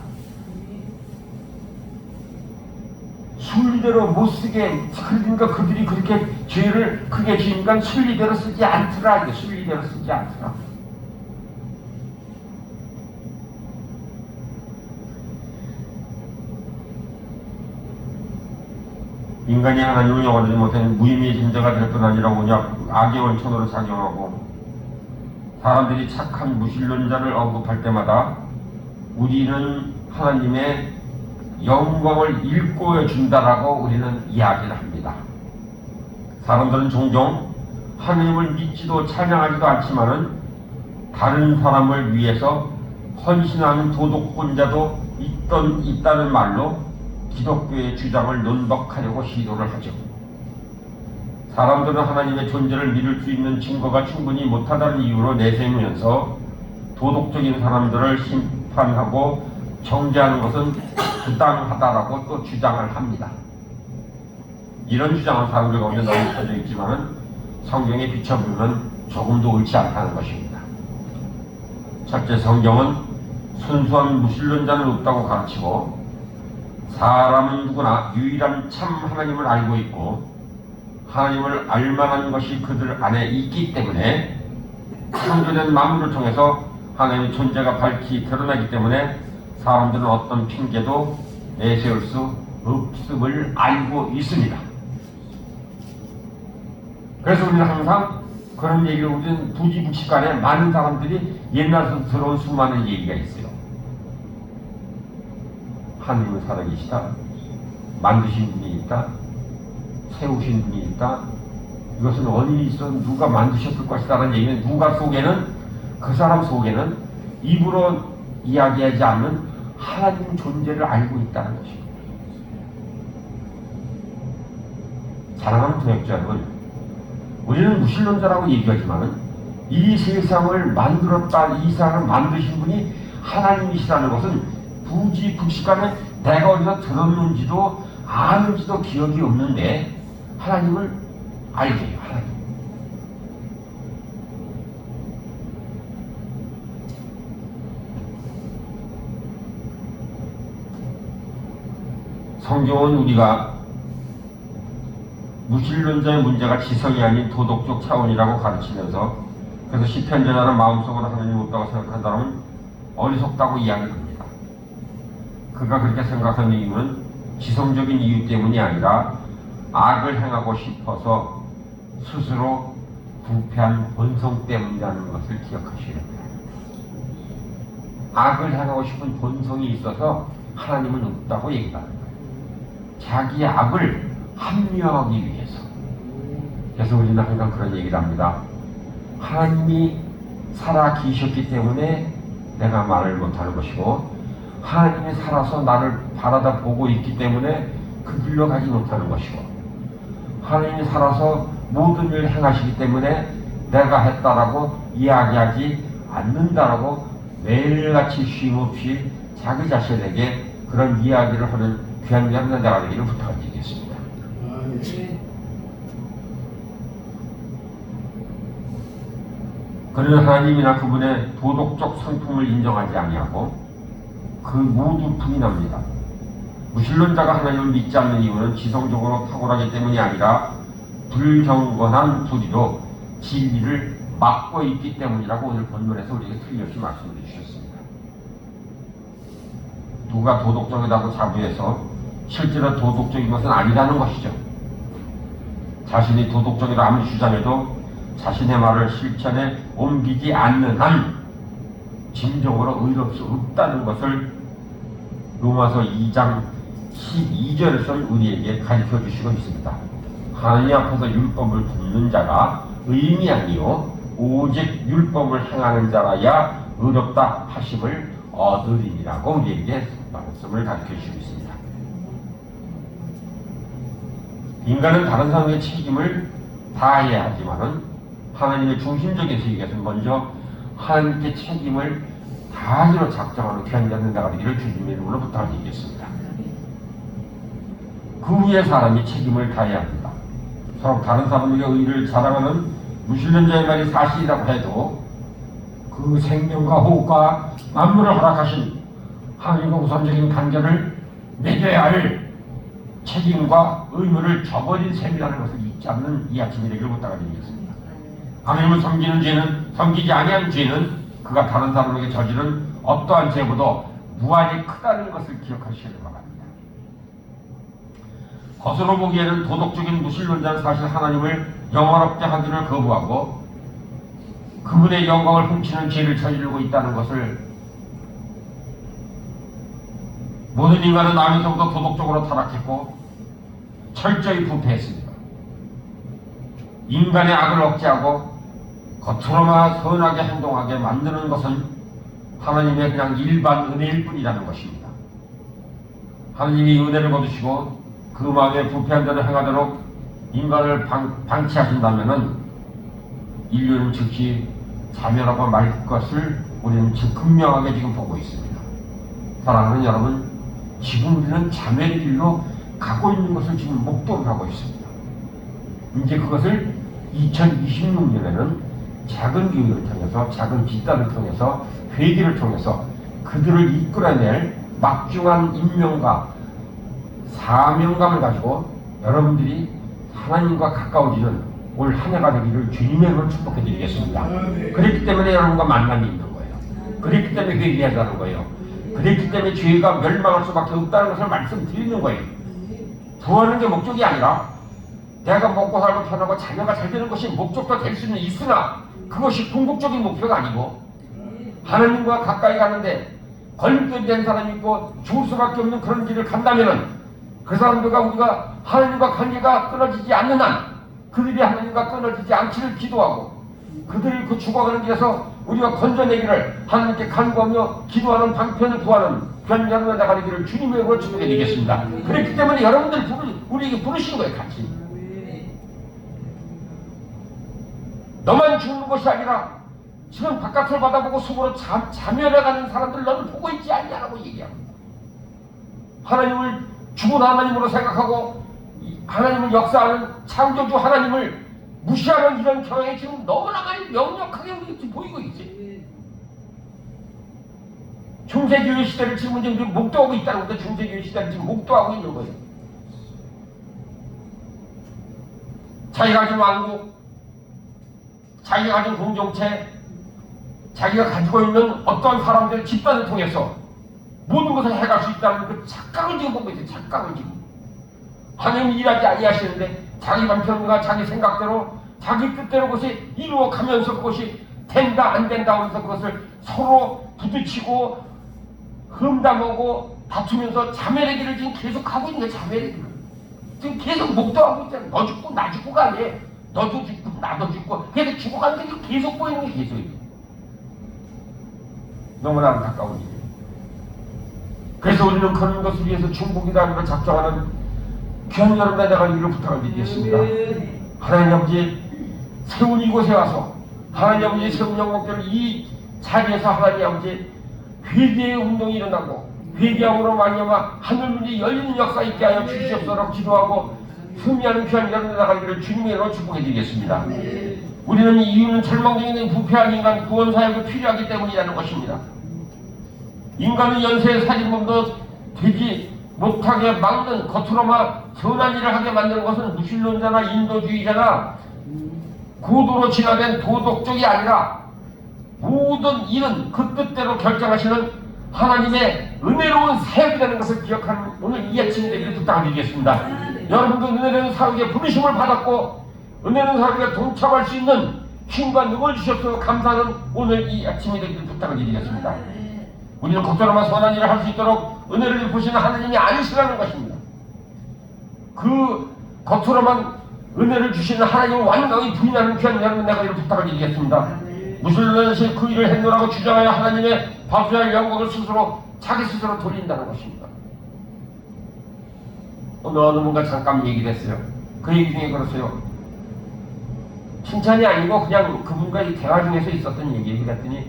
순리대로 못 쓰게, 그러니까 그들이 그렇게 죄를 크게 지으니까 순리대로 쓰지 않더라. 이게 순리대로 쓰지 않더라. 인간이 하나님을 영원하지 못하는 무의미의 존재가 될 뿐 아니라 오냐 악의 원천으로 작용하고 사람들이 착한 무신론자를 언급할 때마다 우리는 하나님의 영광을 일궈 준다라고 우리는 이야기를 합니다. 사람들은 종종 하나님을 믿지도 찬양하지도 않지만은 다른 사람을 위해서 헌신하는 도덕혼자도 있다는 말로 기독교의 주장을 논박하려고 시도를 하죠. 사람들은 하나님의 존재를 믿을 수 있는 증거가 충분히 못하다는 이유로 내세우면서 도덕적인 사람들을 심판하고 정죄하는 것은 부당하다라고 또 주장을 합니다. 이런 주장은 사람들 가운데 너무 펴져 있지만 성경에 비춰보면 조금도 옳지 않다는 것입니다. 첫째, 성경은 순수한 무신론자는 없다고 가르치고 사람은 누구나 유일한 참 하나님을 알고 있고 하나님을 알만한 것이 그들 안에 있기 때문에 창조된 만물을 통해서 하나님의 존재가 밝히 드러나기 때문에 사람들은 어떤 핑계도 내세울 수 없음을 알고 있습니다. 그래서 우리는 항상 그런 얘기를 우리는 부지불식간에 많은 사람들이 옛날부터 들어온 수많은 얘기가 있어요. 하나님은 살아계시다. 만드신 분이 있다. 세우신 분이 있다. 이것은 원인이 있어 누가 만드셨을 것이다라는 얘기는 그 사람 속에는 입으로 이야기하지 않는 하나님 존재를 알고 있다는 것입니다. 사랑하는 동역자 여러분, 우리는 무신론자라고 얘기하지만 이 세상을 만들었다, 이 세상을 만드신 분이 하나님이시라는 것은 부지불식간에 내가 어디서 들었는지도 아는지도 기억이 없는데 하나님을 알게 해요. 하나님. 성경은 우리가 무신론자의 문제가 지성이 아닌 도덕적 차원이라고 가르치면서, 그래서 시편자는 마음속으로 하나님 없다고 생각한다면 어리석다고 이야기합니다. 그가 그렇게 생각하는 이유는 지성적인 이유 때문이 아니라 악을 행하고 싶어서 스스로 부패한 본성 때문이라는 것을 기억하셔야 됩니다. 악을 행하고 싶은 본성이 있어서 하나님은 없다고 얘기합니다. 자기의 악을 합리화하기 위해서. 그래서 우리는 항상 그런 얘기를 합니다. 하나님이 살아 계셨기 때문에 내가 말을 못하는 것이고 하나님이 살아서 나를 바라다 보고 있기 때문에 그 길로 가지 못하는 것이고 하나님이 살아서 모든 일을 행하시기 때문에 내가 했다라고 이야기하지 않는다라고 매일같이 쉼없이 자기 자신에게 그런 이야기를 하는 귀한 자가 되기를 부탁드리겠습니다. 그는 하나님이나 그분의 도덕적 성품을 인정하지 아니하고 그 모두 부인합니다. 무신론자가 하나님을 믿지 않는 이유는 지성적으로 탁월하기 때문이 아니라 불경건한 부리로 진리를 막고 있기 때문이라고 오늘 본문에서 우리에게 틀림없이 말씀을 주셨습니다. 누가 도덕적이라고 자부해서 실제로 도덕적인 것은 아니라는 것이죠. 자신이 도덕적이라 아무리 주장해도 자신의 말을 실천에 옮기지 않는 한 진정으로 의롭 수 없다는 것을 로마서 2장 12절에서 우리에게 가르쳐 주시고 있습니다. 하나님 앞에서 율법을 굽는 자가 의인이 아니요 오직 율법을 행하는 자라야 의롭다 하심을 얻으리라고 우리에게 말씀을 가르쳐 주시고 있습니다. 인간은 다른 사람의 책임을 다해야 하지만은 하나님의 중심적인 세계에서는 먼저 하나님께 책임을 다하기로 작정하는 귀한 자는 자가 되기를 주님의 이름으로 부탁드리겠습니다. 그 후에 사람이 책임을 다해야 합니다. 서로 다른 사람에게 의의를 자랑하는 무신론자의 말이 사실이라고 해도 그 생명과 호흡과 만물을 허락하신 하나님과 우선적인 관계를 맺어야 할 책임과 의무를 저버린 셈이라는 것을 잊지 않는 이 아침이 되기를 부탁드리겠습니다. 하나님을 섬기는 죄는, 섬기지 아니한 죄는 그가 다른 사람에게 저지른 어떠한 죄보다 무한히 크다는 것을 기억하셔야 바랍니다. 겉으로 보기에는 도덕적인 무신론자는 사실 하나님을 영화롭게 하기를 거부하고 그분의 영광을 훔치는 죄를 저지르고 있다는 것을 모든 인간은 남에서부터 도덕적으로 타락했고 철저히 부패했습니다. 인간의 악을 억제하고 겉으로만 선하게 행동하게 만드는 것은 하나님의 그냥 일반 은혜일 뿐이라는 것입니다. 하나님이 은혜를 거두시고 그 마음에 부패한 대로 행하도록 인간을 방치하신다면 인류는 즉시 자멸하고 말 것을 우리는 지금 분명하게 지금 보고 있습니다. 사랑하는 여러분, 지금 우리는 자멸의 길로 가고 있는 것을 지금 목도를 하고 있습니다. 이제 그것을 2026년에는 작은 교회를 통해서, 작은 집단을 통해서, 회개를 통해서 그들을 이끌어낼 막중한 임명과 사명감을 가지고 여러분들이 하나님과 가까워지는 올 한 해가 되기를 주님의 이름으로 축복해 드리겠습니다. 그렇기 때문에 여러분과 만남이 있는 거예요. 그렇기 때문에 회개하자는 거예요. 그렇기 때문에 죄가 멸망할 수밖에 없다는 것을 말씀드리는 거예요. 구하는 게 목적이 아니라 내가 먹고 살고 편하고 자녀가 잘 되는 것이 목적도 될 수는 있으나 그것이 궁극적인 목표가 아니고 하나님과 가까이 가는데 걸림돌이 된 사람이 있고 죽을 수밖에 없는 그런 길을 간다면은 그 사람들과 우리가 하나님과 관계가 끊어지지 않는 한 그들이 하나님과 끊어지지 않기를 기도하고 그들을 그 죽어가는 길에서 우리가 건져내기를 하나님께 간구하며 기도하는 방편을 구하는 귀한 여러분의 나가기를 주님의 이름으로 축복해 드리겠습니다. 그렇기 때문에 여러분들 우리에게 부르신 거예요. 같이 너만 죽는 것이 아니라 지금 바깥을 받아보고 속으로 자멸해가는 사람들 너는 보고 있지 않냐라고 얘기합니다. 하나님을 죽은 하나님으로 생각하고 하나님을 역사하는 창조주 하나님을 무시하는 이런 경향이 지금 너무나 많이 명확하게 우리 보이고 있지. 중세교회 시대를 지금 우리 목도하고 있다는 건데 중세교회 시대를 지금 목도하고 있는 거예요. 자기가 가진 왕국, 자기가 가진 공동체, 자기가 가지고 있는 어떤 사람들 집단을 통해서 모든 것을 해갈 수 있다는 그 착각을 지금 보고 있어요. 착각을 지금. 하나님이 일하지 아니하시는데 자기 방편과 자기 생각대로 자기 뜻대로 그것이 이루어가면서 그것이 된다 안 된다 하면서 그것을 서로 부딪히고 험담하고 다투면서 자멸의 길을 지금 계속하고 있는 거예요. 자멸의 길을 지금 계속 목도하고 있잖아요. 너 죽고 나 죽고가 아니에요. 너도 죽고 나도 죽고 계속 죽어가는 게 계속 보이는 게 계속 있어요. 너무나 안타까운 일이에요. 그래서 우리는 그런 것을 위해서 중복이라는 걸 작정하는 귀한 여러분의 내가 이를 부탁을 드리겠습니다. 하나님 아버지 세운 이곳에 와서 하나님 아버지 세운 영광들을 이 자리에서 하나님 아버지 회개의 운동이 일어나고 회개함으로 말미암아 하늘문이 열리는 역사 있게 하여 주시옵소서 기도하고 승리하는 귀한 여러분의 나가기를 주님의 이름으로 축복해 드리겠습니다. 우리는 이유는 절망적인 부패한 인간 구원 사역이 필요하기 때문이라는 것입니다. 인간은 연쇄의 살인범도 되지 못하게 막는 겉으로만 선한 일을 하게 만드는 것은 무신론자나 인도주의자나 고도로 진화된 도덕적이 아니라 모든 일은 그 뜻대로 결정하시는 하나님의 은혜로운 사역이라는 것을 기억하는 오늘 이 아침이 되기를 부탁드리겠습니다. 여러분도 은혜로운 사역에 부르심을 받았고 은혜로운 사역에 동참할 수 있는 힘과 능을 주셔서 감사하는 오늘 이 아침이 되기를 부탁을 드리겠습니다. 우리는 겉으로만 선한 일을 할 수 있도록 은혜를 베푸시는 하나님이 아니시라는 것입니다. 그 겉으로만 은혜를 주시는 하나님을 완전히 부인하는 귀한 여러분 내가 이를 부탁을 드리겠습니다. 무슬림시 그 일을 행노라고 주장하여 하나님의 박수할 영광을 자기 스스로 돌린다는 것입니다. 오늘 어느 분과 잠깐 얘기를 했어요. 그 얘기 중에 그러세요. 칭찬이 아니고 그냥 그분과 이 대화 중에서 있었던 얘기 그랬더니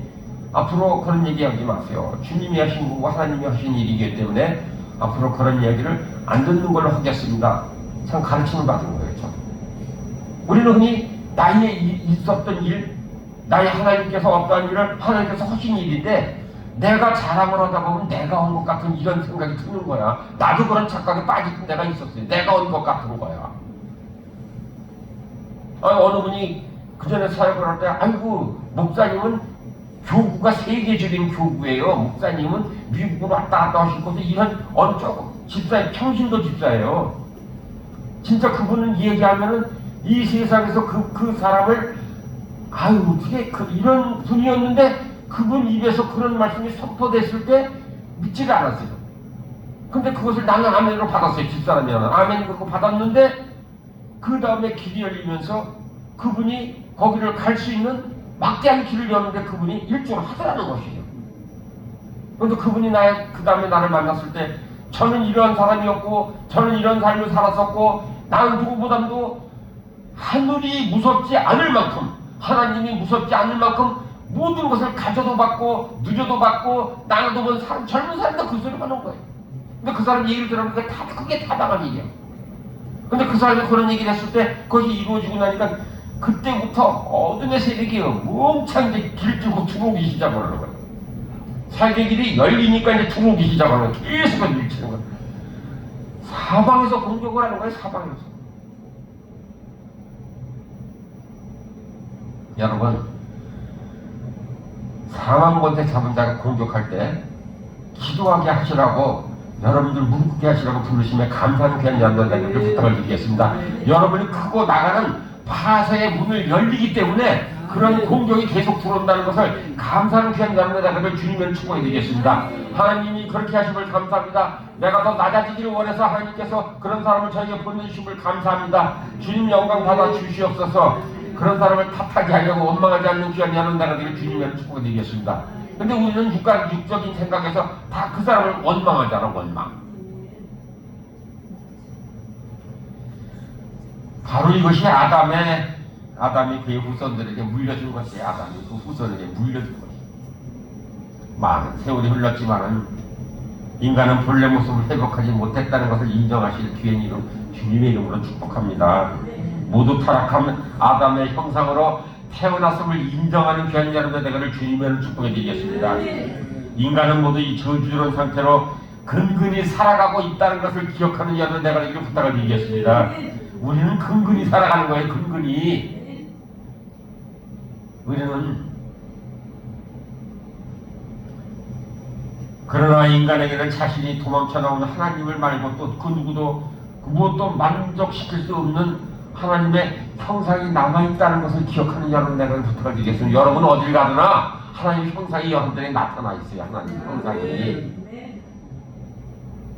앞으로 그런 얘기하지 마세요. 주님이 하신 거고 하나님이 하신 일이기 때문에 앞으로 그런 이야기를 안 듣는 걸로 하겠습니다. 참 가르침을 받은 거예요. 저도. 우리는 흔히 나에 있었던 일, 나의 하나님께서 어떠한 일을 하나님께서 하신 일인데 내가 자랑을 하다 보면 내가 한 것 같은 이런 생각이 드는 거야. 나도 그런 착각에 빠질 때가 있었어요. 내가 한 것 같은 거야. 어느 분이 그 전에 사역을 할 때 아이고 목사님은 교구가 세계적인 교구예요. 목사님은 미국으로 왔다 갔다 하실 것도 이런 언적 집사예요. 평신도 집사예요. 진짜 그분은 얘기하면은 이 세상에서 그 사람을 아유 어떻게 이런 분이었는데 그분 입에서 그런 말씀이 선포됐을 때 믿지를 않았어요. 근데 그것을 나는 아멘으로 받았어요. 집사람이라는 아멘 그렇고 받았는데 그 다음에 길이 열리면서 그분이 거기를 갈 수 있는 막대한 길을 여는데 그분이 일조를 하더라는 것이에요. 그런데 그분이 그 다음에 나를 만났을 때 저는 이러한 사람이었고 저는 이런 삶을 살았었고 나는 누구보다도 하늘이 무섭지 않을 만큼 하나님이 무섭지 않을 만큼 모든 것을 가져도 받고 누려도 받고 나눠도 본 사람, 젊은 사람도 그 소리가 나는 거예요. 근데 그 사람 얘기를 들으면 그게 타당한 일이야. 근데 그 사람이 그런 얘기를 했을 때 그것이 이루어지고 나니까 그때부터 어둠의 세력이 멍청 이제 길들고 들어오기 시작하는 거예요. 살게 길이 열리니까 이제 들어오기 시작하는 거예요. 계속 밀치는 거예요. 사방에서 공격을 하는 거예요. 사방에서. 여러분, 상한 곳에 잡은 자가 공격할 때 기도하게 하시라고 여러분들 무릎 꿇게 하시라고 부르심에 감사는 귀한 연단자들을 부탁을 드리겠습니다. 여러분이 크고 나가는 파쇄의 문을 열리기 때문에 그런 공격이 계속 들어온다는 것을 감사는 귀한 연단자들을 주님을 축복해 드리겠습니다. 하나님이 그렇게 하심을 감사합니다. 내가 더 낮아지기를 원해서 하나님께서 그런 사람을 저에게 보내주심을 감사합니다. 주님 영광 받아 주시옵소서. 그런 사람을 탓하게 하려고 원망하지 않는 귀한 연단자들을 주님을 축복해 드리겠습니다. 근데 우리는 육적인 생각에서 다 그 사람을 원망하잖아. 원망. 바로 이것이 아담이 그의 후손들에게 물려준 것이 아담이 그 후손에게 물려준 것이. 많은 세월이 흘렀지만은 인간은 본래 모습을 회복하지 못했다는 것을 인정하실 귀한 이름 주님의 이름으로 축복합니다. 모두 타락한 아담의 형상으로 태어났음을 인정하는 귀한 여러분의 대가를 주님의 축복해 드리겠습니다. 인간은 모두 이 저주스러운 상태로 근근히 살아가고 있다는 것을 기억하는 여러분의 대가를 부탁을 드리겠습니다. 우리는 근근히 살아가는 거예요. 근근히. 우리는 그러나 인간에게는 자신이 도망쳐 나오는 하나님을 말고 또 그 누구도 무엇도 만족시킬 수 없는 하나님의 형상이 남아있다는 것을 기억하는 여러분 내가 부탁을 드리겠습니다. 여러분 어딜 가더나 하나님의 형상이 여러분들에게 나타나 있어요. 하나님의 형상이.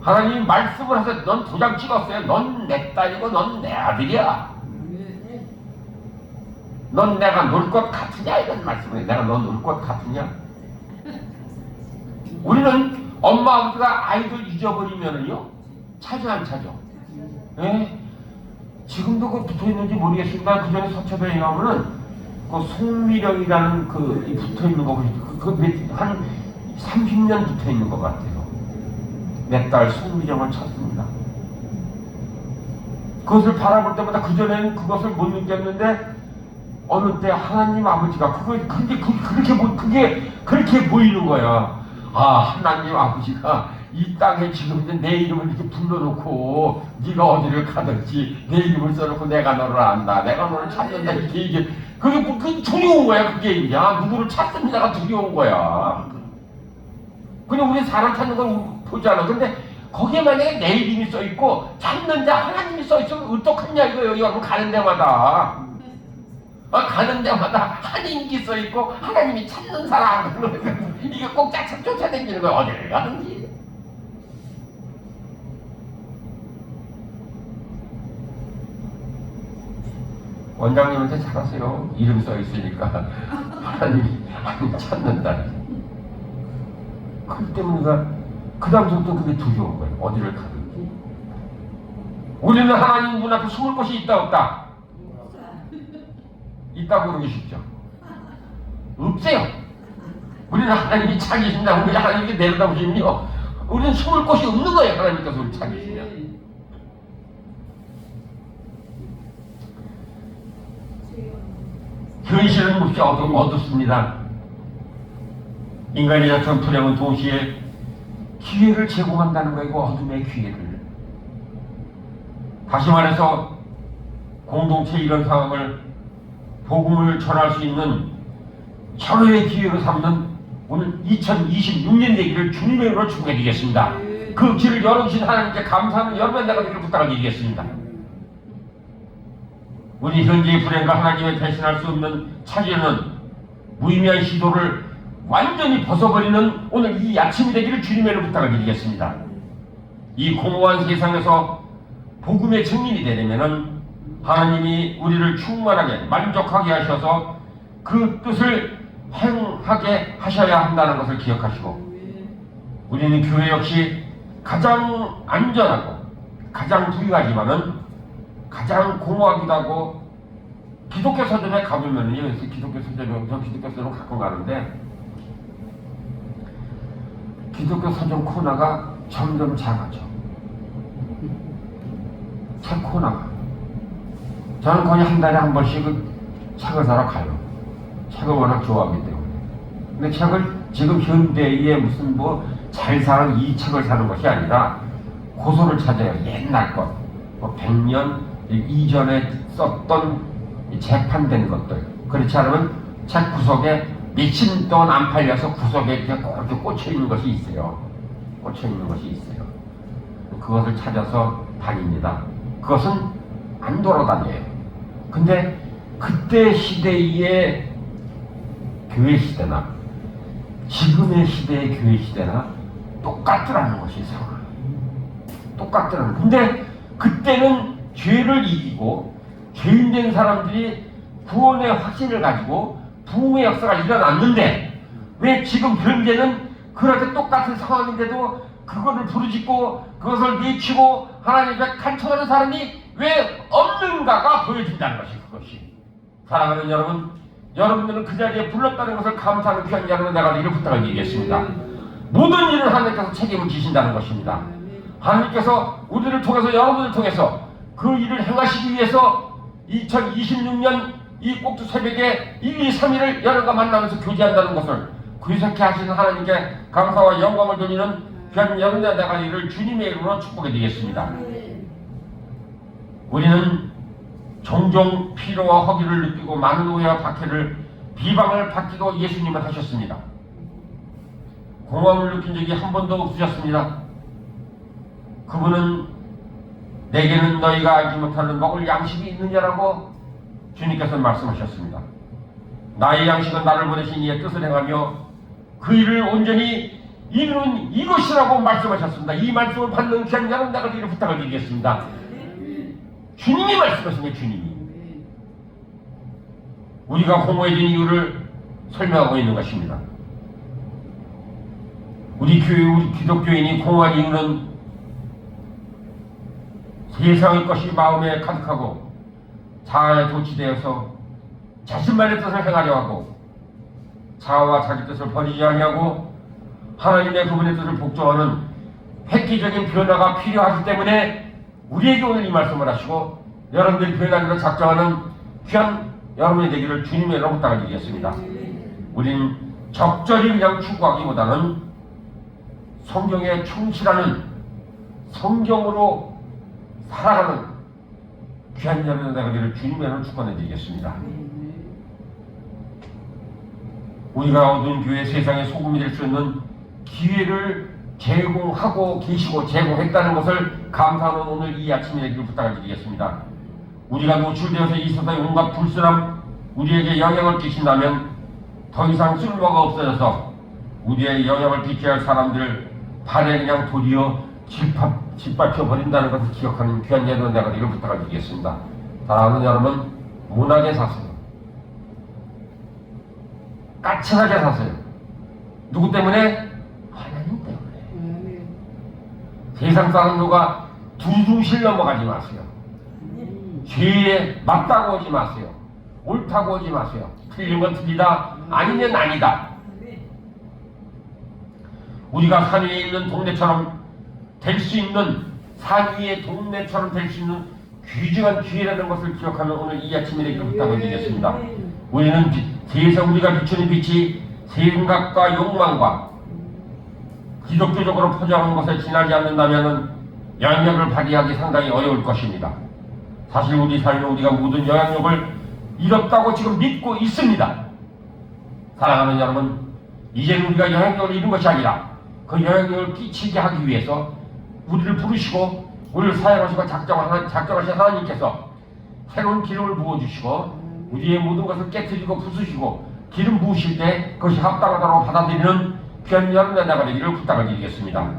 하나님이 말씀을 하셔서 넌 도장 찍었어요. 넌 내 딸이고 넌 내 아들이야. 넌 내가 놀 것 같으냐 이런 말씀을. 내가 너 놀 것 같으냐. 우리는 엄마 아버지가 아이들 잊어버리면은요 찾아 안 찾아. 예? 지금도 그 붙어있는지 모르겠습니다. 그 전에 서초대에 가면은 그 송미령이라는 그 붙어있는 거 한 30년 붙어있는 것 같아요. 내 딸 송미령을 찾습니다. 그것을 바라볼 때마다 그전에는 그것을 못 느꼈는데 어느 때 하나님 아버지가 그렇게 보이는 거야. 아, 하나님 아버지가 이 땅에 지금 내 이름을 이렇게 불러놓고 네가 어디를 가든지 내 이름을 써놓고 내가 너를 안다. 내가 너를 찾는다. 이게 그게 두려운 거야. 그게 이제 누구를 찾습니다가 두려운 거야. 그냥 우리 사람 찾는 건 보잖아. 근데 거기에 만약에 내 이름이 써있고 찾는 자 하나님이 써있으면 어떡하냐 이거예요. 여러분 가는 데마다. 가는 데마다 하나님이 써있고 하나님이 찾는 사람. 이게 꼭 쫓아다니는 거야. 어디를 가든지. 원장님한테 잘하세요. 이름 써있으니까 하나님이 찾는다. 그렇기 때문에 그 다음부터 그게 두려운 거예요. 어디를 가든지. 우리는 하나님 문 앞에 숨을 곳이 있다 없다? 있다고 그러기 쉽죠. 없어요. 우리는 하나님이 찾으신다고 우리 하나님께 내려다보시면요 우리는 숨을 곳이 없는 거예요. 하나님께서 우리 찾으시면. 현실은 몹시 어둡습니다. 인간이 자처럼 불행은 동시에 기회를 제공한다는 거예요. 어둠의 기회를. 다시 말해서 공동체 이런 상황을 복음을 전할 수 있는 절호의 기회로 삼는 오늘 2026년 되기를 주님의 이름으로 축복해 드리겠습니다. 그 길을 열어주신 하나님께 감사하는 여러분의 내가 되기를 부탁을 드리겠습니다. 우리 현재의 불행과 하나님의 대신할 수 없는 차지하는 무의미한 시도를 완전히 벗어버리는 오늘 이 아침이 되기를 주님의 부탁을 드리겠습니다. 이 공허한 세상에서 복음의 증인이 되려면은 하나님이 우리를 충만하게 만족하게 하셔서 그 뜻을 행하게 하셔야 한다는 것을 기억하시고, 우리는 교회 역시 가장 안전하고 가장 부유하지만은 가장 공허하기도 하고, 기독교 서점에 가보면요, 기독교 서점에 가끔 가는데 기독교 서점 코너가 점점 작아져. 책 코너가. 저는 거의 한 달에 한 번씩 책을 사러 가요. 책을 워낙 좋아하기 때문에. 근데 책을 지금 현대에 무슨 잘 사는 이 책을 사는 것이 아니라 고소를 찾아요. 옛날 것. 100년 이전에 썼던 재판된 것들. 그렇지 않으면 책 구석에 며칠 동안 안 팔려서 구석에 이렇게 꽂혀 있는 것이 있어요. 꽂혀 있는 것이 있어요. 그것을 찾아서 다닙니다. 그것은 안 돌아다녀요. 근데 그때 시대의 교회 시대나 지금의 시대의 교회 시대나 똑같더라는 것이 상황. 똑같더라는. 근데 그때는 죄를 이기고 죄인된 사람들이 구원의 확신을 가지고 부흥의 역사가 일어났는데, 왜 지금 현재는 그렇게 똑같은 상황인데도 그거를 부르짖고 그것을 내치고 하나님 앞에 간청하는 사람이 왜 없는가가 보여진다는 것이, 그것이. 사랑하는 여러분, 여러분들은 그 자리에 불렀다는 것을 감사하는 귀한 여러분, 내가 이를 부탁을 드리겠습니다. 모든 일을 하나님께서 책임을 지신다는 것입니다. 하나님께서 우리를 통해서, 여러분을 통해서 그 일을 행하시기 위해서 2026년 이 꼭두 새벽에 1, 2, 3일을 여러분과 만나면서 교제한다는 것을 그렇게 하시는 하나님께 감사와 영광을 돌리는 귀한 여러분의 내가 이를 주님의 이름으로 축복해 드리겠습니다. 우리는 종종 피로와 허기를 느끼고 많은 오해와 박해를, 비방을 받기도 예수님은 하셨습니다. 공허함을 느낀 적이 한 번도 없으셨습니다. 그분은 내게는 너희가 알지 못하는 먹을 양식이 있느냐라고 주님께서 말씀하셨습니다. 나의 양식은 나를 보내신 이의 뜻을 행하며 그 일을 온전히 이루는 이것이라고 말씀하셨습니다. 이 말씀을 받는 귀한 여러분, 내가 이를 부탁을 드리겠습니다. 주님이 말씀하신 거예요. 주님이. 우리가 공허해진 이유를 설명하고 있는 것입니다. 우리 교회, 우리 기독교인이 공허한 이유는 세상의 것이 마음에 가득하고 자아에 도취되어서 자신만의 뜻을 행하려 하고 자아와 자기 뜻을 버리지 아니하고 하나님의 그분의 뜻을 복종하는 획기적인 변화가 필요하기 때문에 우리에게 오늘 이 말씀을 하시고 여러분들이 변하기로 작정하는 귀한 여러분이 되기를 주님의 이름으로 부탁을 드리겠습니다. 우리는 적절히 그냥 추구하기보다는 성경에 충실하는, 성경으로 살아가는 귀한 여러분의 되기를 주님의 이름으로 축원해 드리겠습니다. 우리가 얻은 교회 세상의 소금이 될 수 있는 기회를 제공하고 계시고 제공했다는 것을 감사하는 오늘 이 아침에 되기를 부탁을 드리겠습니다. 우리가 노출되어서 있어서의 온갖 불순함 우리에게 영향을 끼친다면 더 이상 쓸모가 없어져서 우리의 영향을 끼쳐야 할 사람들을 발에 그냥 도리어 짓밟혀 버린다는 것을 기억하는 귀한 여러분, 내가 이걸 부탁을 드리겠습니다. 사랑하는 여러분, 문하게 사세요. 까칠하게 사세요. 누구 때문에? 하나님 때문에. 세상 사람들과 두둥실 넘어가지 마세요. 죄에 맞다고 오지 마세요. 옳다고 오지 마세요. 틀린 건 틀리다, 아니면 아니다. 우리가 산 위에 있는 동네처럼 될 수 있는, 산 위의 동네처럼 될 수 있는 귀중한 기회라는 것을 기억하는 오늘 이 아침에 이렇게 부탁을 드리겠습니다. 우리는 세상 우리가 비추는 빛이 생각과 욕망과 기독교적으로 포장한 것에 지나지 않는다면 영향력을 발휘하기 상당히 어려울 것입니다. 사실 우리 삶에 우리가 모든 영향력을 잃었다고 지금 믿고 있습니다. 사랑하는 여러분, 이제는 우리가 영향력을 잃은 것이 아니라 그 영향력을 끼치게 하기 위해서 우리를 부르시고 우리를 사용하시고 작정하신 하나님께서 새로운 기름을 부어주시고 우리의 모든 것을 깨트리고 부수시고 기름 부으실 때 그것이 합당하다고 받아들이는 귀한 여러분 나가 되기를 부탁을 드리겠습니다.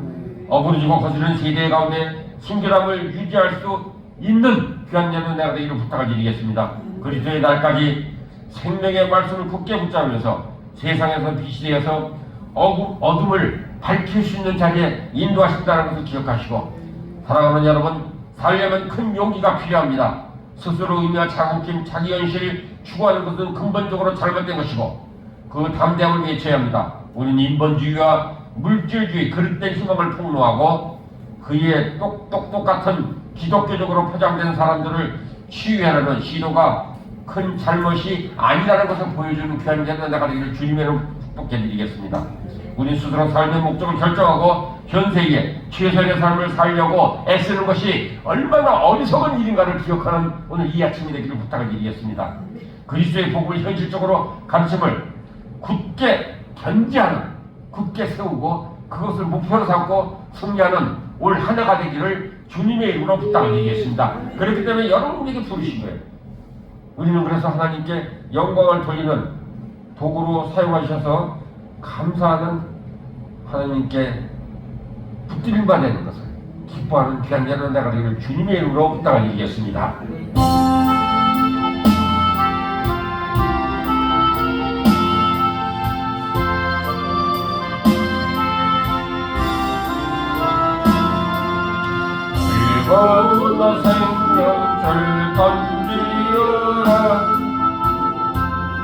어그러지고 거스르는 세대 가운데 순결함을 유지할 수 있는 귀한 여러분 나가 되기를 부탁을 드리겠습니다. 그리스도의 날까지 생명의 말씀을 굳게 붙잡으면서 세상에서 빛이 되어서 어둠을 밝힐 수 있는 자리에 인도하신다는 것을 기억하시고, 사랑하는 여러분, 살려면 큰 용기가 필요합니다. 스스로 의미와 자긍심, 자기현실을 추구하는 것은 근본적으로 잘못된 것이고 그 담대함을 외쳐야 합니다. 우리는 인본주의와 물질주의, 그릇된 희망을 폭로하고 그의 똑같은 기독교적으로 포장된 사람들을 치유하려는 시도가 큰 잘못이 아니라는 것을 보여주는 귀한 자가 되기를 주님의 이름으로 축복해드리겠습니다. 우리 스스로 삶의 목적을 결정하고 현세에 최선의 삶을 살려고 애쓰는 것이 얼마나 어리석은 일인가를 기억하는 오늘 이 아침이 되기를 부탁을 드리겠습니다. 그리스도의 복음을 현실적으로 가르침을 굳게 견지하는, 굳게 세우고 그것을 목표로 삼고 승리하는 올 한 해가 되기를 주님의 이름으로 부탁을 드리겠습니다. 그렇기 때문에 여러분에게 부르신 거예요. 우리는 그래서 하나님께 영광을 돌리는 도구로 사용하셔서 감사하는 하나님께 붙들림 받는 것을 기뻐하는 귀한 자는 내가 되기를 주님의 이름으로 부탁을 드리겠습니다. 즐거운 너 생명줄 던지어라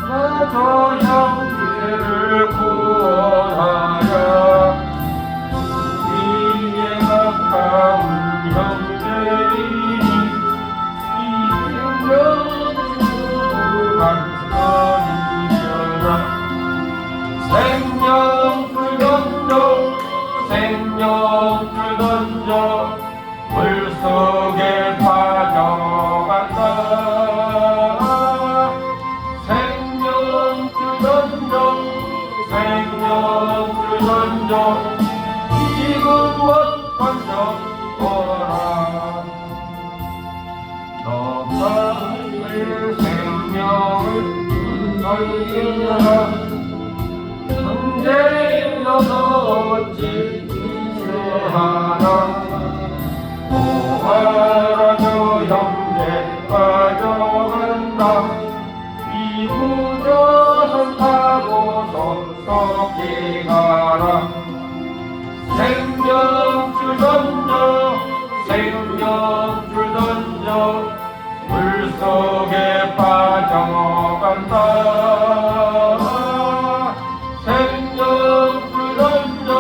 나저 형제를 구원하여 우리의 가까운 형제이니 이 생명줄을 감싸주셔라 생명줄 던져 생명줄 던져 물속에 빠져간다 생명줄 던져 생명줄 던져 지금껏 던져보라 너만의 생명을 던지라 형제여 너 어찌 이해하나 오하라 저 형제 빠져간다 이 무저선 타고서 썩게 가라 생명줄 던져 생명줄 던져 물속에 빠져간다 생명줄 던져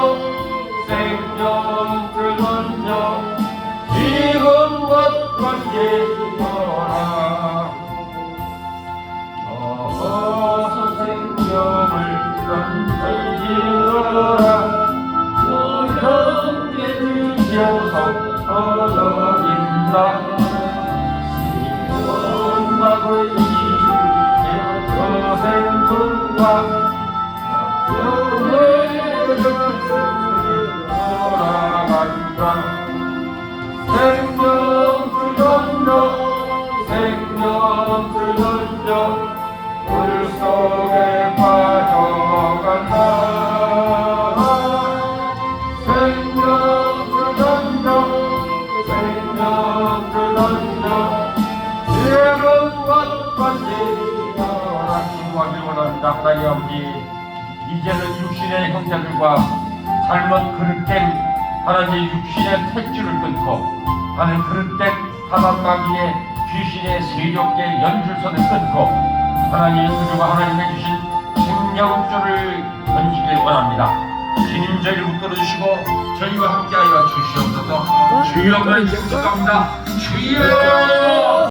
생명줄 던져 지금껏 던지거라 어서 생명을 던지어라 너 형제 주셔서 얻어진다 시원하고 이시게 거센품과 영예를 돌아간다 생명줄 던져 생명줄 던져 물속에 빠져간다 생명줄 던져 생명줄 던져 지금껏 던지어라 기도하길 원합니다. 하나님 아버지 이제는 육신의 형제들과 잘못 그릇된 하나님의 육신의 택주를 끊고 하나님 그릇된 사단마귀의 귀신의 세력의 연줄선을 끊고 하나님의 우주가 하나님의 주신 생명줄을 던지길 원합니다. 주님 저희를 붙들어주시고 저희와 함께하여 주시옵소서. 주여 부탁합니다. 주여